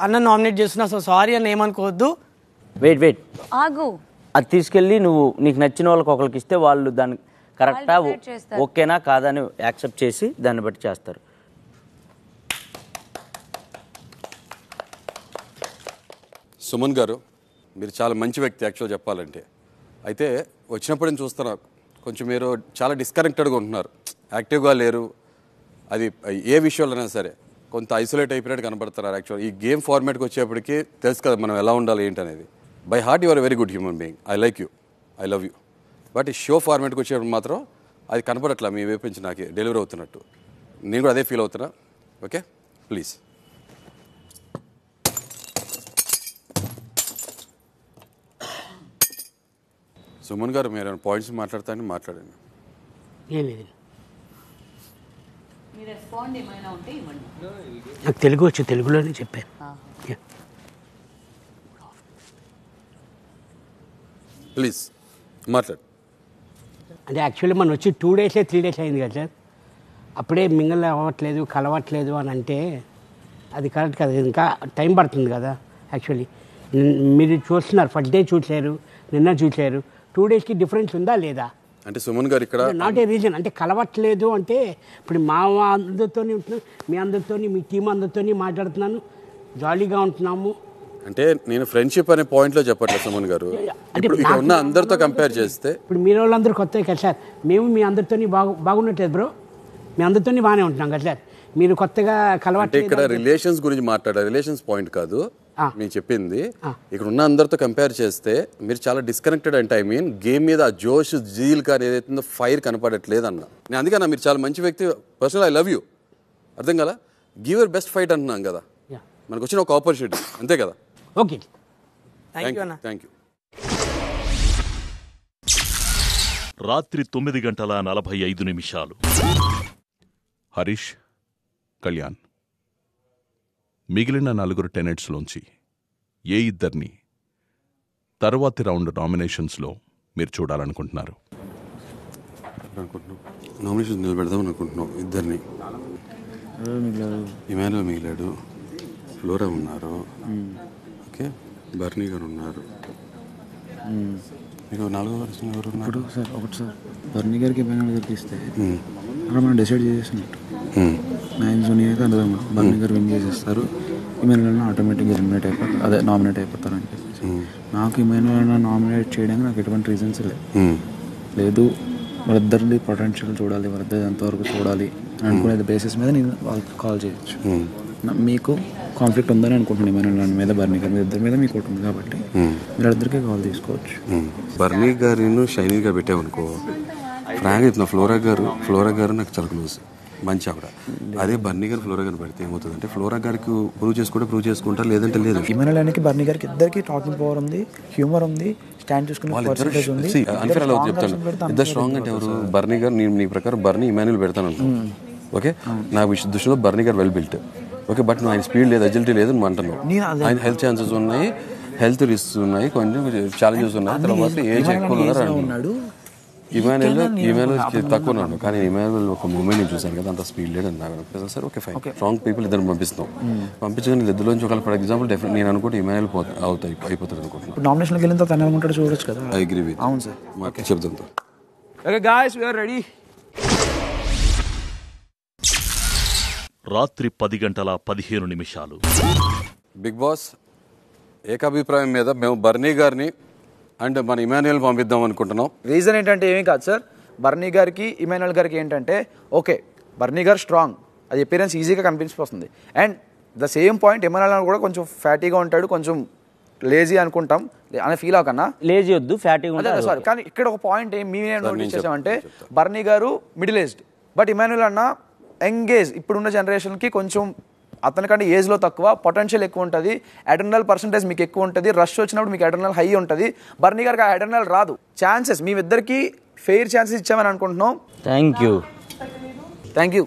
అన్న నామినేట్ చేస్తున్నా. సో సారీ అని ఏమనుకోవద్దు. వెయిట్ ఆగు, అది తీసుకెళ్ళి నువ్వు నీకు నచ్చిన వాళ్ళకి ఒకరికి ఇస్తే వాళ్ళు దాన్ని కరెక్టా ఓకేనా కాదా అని యాక్సెప్ట్ చేసి దాన్ని బట్టి చేస్తారు. సుమన్ గారు, మీరు చాలా మంచి వ్యక్తి యాక్చువల్ చెప్పాలంటే. అయితే వచ్చినప్పుడు నేను చూస్తున్నా కొంచెం మీరు చాలా డిస్కనెక్టెడ్గా ఉంటున్నారు, యాక్టివ్గా లేరు. అది ఏ విషయంలోనైనా సరే కొంత ఐసోలేట్ అయిపోయినట్టు కనబడుతున్నారు. యాక్చువల్ ఈ గేమ్ ఫార్మాట్కి వచ్చేప్పటికి తెలుసు కదా మనం ఎలా ఉండాలి ఏంటి అనేది. By heart you are very good human being, I like you, I love you. But ఈ షో ఫార్మాట్కి వచ్చేటప్పుడు మాత్రం అది కనపడట్లా మీ వైపు నుంచి నాకు డెలివరీ అవుతున్నట్టు. నేను కూడా అదే ఫీల్ అవుతున్నా. Okay, please. సుమన్ గారు, మీరు పాయింట్స్ మాట్లాడతానని మాట్లాడండి. నాకు తెలుగు వచ్చు, తెలుగులోనే చెప్పాను. ప్లీజ్ మాట్లాడు. అంటే యాక్చువల్లీ మనం వచ్చి 2 days 3 days అయింది కదా సార్. అప్పుడే మింగల్ అవ్వట్లేదు, కలవట్లేదు అని అంటే అది కరెక్ట్ కదా, ఇంకా టైం పడుతుంది కదా. యాక్చువల్లీ మీరు చూస్తున్నారు, ఫస్ట్ డే చూసారు, నిన్న చూసారు, 2 daysకి డిఫరెన్స్ ఉందా లేదా? అంటే సుమన్ గారు ఇక్కడ నాట్ ఏ రీజన్. అంటే కలవట్లేదు అంటే ఇప్పుడు మా అందరితో ఉంటున్నాను, మీ అందరితో, మీ టీం అందరితో మాట్లాడుతున్నాను, జాలీగా ఉంటున్నాము. అంటే నేను ఫ్రెండ్షిప్ అనే పాయింట్లో చెప్పట్లేదు సుమన్ గారు. ఇప్పుడు ఇక్కడ ఉన్న అందరితో కంపేర్ చేస్తే ఇప్పుడు మీరు వాళ్ళందరూ కొత్త కదా సార్. మేము మీ అందరితో బాగున్నట్లేదు బ్రో, మీ అందరితో బాగానే ఉంటున్నాం కదా సార్. మీరు కొత్తగా కలవట్లేదు. ఇక్కడ రిలేషన్స్ గురించి మాట్లాడారు, రిలేషన్స్ పాయింట్ కాదు నేను చెప్పింది. ఇక్కడ ఉన్న అందరితో కంపేర్ చేస్తే మీరు చాలా డిస్కనెక్టెడ్. అంటే ఐ మీన్ గేమ్ మీద ఆ జోష్, జీల్ కానీ ఏదైతుందో ఫైర్ కనపడట్లేదు అన్న. నేను అందుకన్నా మీరు చాలా మంచి వ్యక్తి, పర్సనల్ ఐ లవ్ యూ, అర్థం కదా. గివ్ యువర్ బెస్ట్ ఫైట్ అంటున్నాం కదా, మనకు వచ్చిన ఒక ఆపర్చునిటీ, అంతే కదా. Okay, thank you. రాత్రి 9:45. హరీష్, కళ్యాణ్, మిగిలిన 4 టెనెంట్స్లోంచి ఏ ఇద్దరిని తర్వాతి రౌండ్ నామినేషన్స్లో మీరు చూడాలనుకుంటున్నారు? నామినేషన్ నిలబెడదామని అనుకుంటున్నాం ఇద్దరిని. ఇమానుయల్ మిగిలాడు, ఫ్లోరా ఉన్నారు, ఓకే, బర్నీ గారు ఉన్నారు. మీకు 4వ వర్షన్ ఎవరు ఉన్నారు? ఒకటి సార్ బర్నీ గారికి ఇమానుయల్ గారికి ఇస్తే అలా మనం డిసైడ్ చేసేసినట్టు 9 జూనియర్ అందులో బర్నీ గారు విన్ చేసేస్తారు, ఇమానుయల్ ఆటోమేటిక్గా ఎలిమినేట్ అయిపోతారు, అదే నామినేట్ అయిపోతారు అని చెప్పేసి. నాకు ఇమానుయల్ నామినేట్ చేయడానికి నాకు ఎటువంటి రీజన్స్ లేదు. వాళ్ళిద్దరిది పొటెన్షియల్ చూడాలి, వాళ్ళిద్దరు ఎంతవరకు చూడాలి అని అనుకునే బేసిస్ మీద నేను వాళ్ళకి కాల్ చేయొచ్చు. మీకు కాన్ఫ్లిక్ట్ ఉందని అనుకుంటున్నాను ఇమానుయల్ మీద, బర్నీ గారి మీద, ఇద్దరి మీద మీకు ఒకటి ఉంది కాబట్టి మీరు ఇద్దరికే కాల్ తీసుకోవచ్చు. బర్నీ గారిను షైనీ గారు పెట్టామనుకో, ఫ్రాంక్ చెప్తున్నా, ఫ్లోరా గారు నాకు చాలా క్లోజ్, మంచి ఆవిడ. అదే బర్నీ గారు ఫ్లోరా గారిని పెడితే ఏమవుతుందంటే ప్రూవ్ చేసుకుంటారు, లేదంటే లేదు. ఇమానుయల్ బర్నీ గారికి ఇద్దరికి టాకింగ్ పవర్ ఉంది, హ్యూమర్ ఉంది, స్టాండ్ చేసుకునే పర్సెంటేజ్ ఉంది. అన్ఫేర్ అలా చెప్తాను, ఇద్దరు స్ట్రాంగ్ అంటే ఎవరు? బర్నీ గారు, నీ ప్రకారం బర్నీ ఇమానుయల్ పెడతాను అనుకో, ఓకే, నా దృష్టిలో బర్నీ గారు వెల్ బిల్ట్, ఓకే, బట్ నువ్వు ఆయన స్పీడ్ లేదు, అజిలిటీ లేదు అని అంటున్నావు. ఆయన హెల్త్ ఛాన్సెస్ ఉన్నాయి, హెల్త్ రిస్క్స్ ఉన్నాయి, కొంచెం ఛాలెంజెస్ ఉన్నాయి, తర్వాత ఏజ్ ఎక్కువ ఉన్నాడు. ఇమానుయల్ తక్కువ ఉన్నాడు, కానీ ఇమానుయల్ ఒక మూమెంట్ నేను చూశాను కదా, అంత స్పీడ్ లేదు అని నాకు అనిపిస్తుంది. Sir okay fine, strong people ఇద్దరు పంపిస్తాం, పంపించగానే ఇద్దరులోంచి ఒకవేళ ఫర్ ఎగ్జాంపుల్ డెఫినెట్ నేను అనుకుంటే ఇమానుయల్ అయిపోతారు అనుకుంటున్నాను. నామినేషన్కి వెళ్ళిన తర్వాత అనుకుంటాడు చూడొచ్చు కదా. I agree with. అవును సార్, ఓకే చెప్తాం. Okay guys, we are ready. రాత్రి 10:15. బిగ్ బాస్ ఏకాభిప్రాయం మీద మేము బర్నీ గారిని అండ్ మన ఇమానుయల్ పంపిద్దాం అనుకుంటున్నాం. రీజన్ ఏంటంటే ఏమీ కాదు సార్, బర్నీ గారికి ఇమానుయల్ గారికి ఏంటంటే ఓకే, బర్నీ గారు స్ట్రాంగ్, అది అపియరెన్స్ ఈజీగా కనిపించిపోతుంది. And the same point Emmanuel కూడా కొంచెం ఫ్యాటీగా ఉంటాడు, కొంచెం లేజీ అనుకుంటాం అనే ఫీల్ అవ్వకన్నా. లేజీ వద్దు, ఫ్యాటీగా. సారీ, కానీ ఇక్కడ ఒక పాయింట్ మేము నోటీస్ చేసామంటే బర్నీ గారు మిడిల్ ఏజ్డ్, బట్ ఇమానుయల్ అన్న యంగ్ ఏజ్, ఇప్పుడున్న జనరేషన్కి కొంచెం అతనికంటే ఏజ్లో తక్కువ, పొటెన్షియల్ ఎక్కువ ఉంటుంది, అడ్రినల్ పర్సంటేజ్ మీకు ఎక్కువ ఉంటుంది, రష్ వచ్చినప్పుడు మీకు అడ్రినల్ హై ఉంటుంది. బర్నీ గారికి ఆ అడ్రినల్ రాదు. ఛాన్సెస్ మేమిద్దరికి ఫెయిర్ ఛాన్సెస్ ఇచ్చామని అనుకుంటున్నాం. Thank you.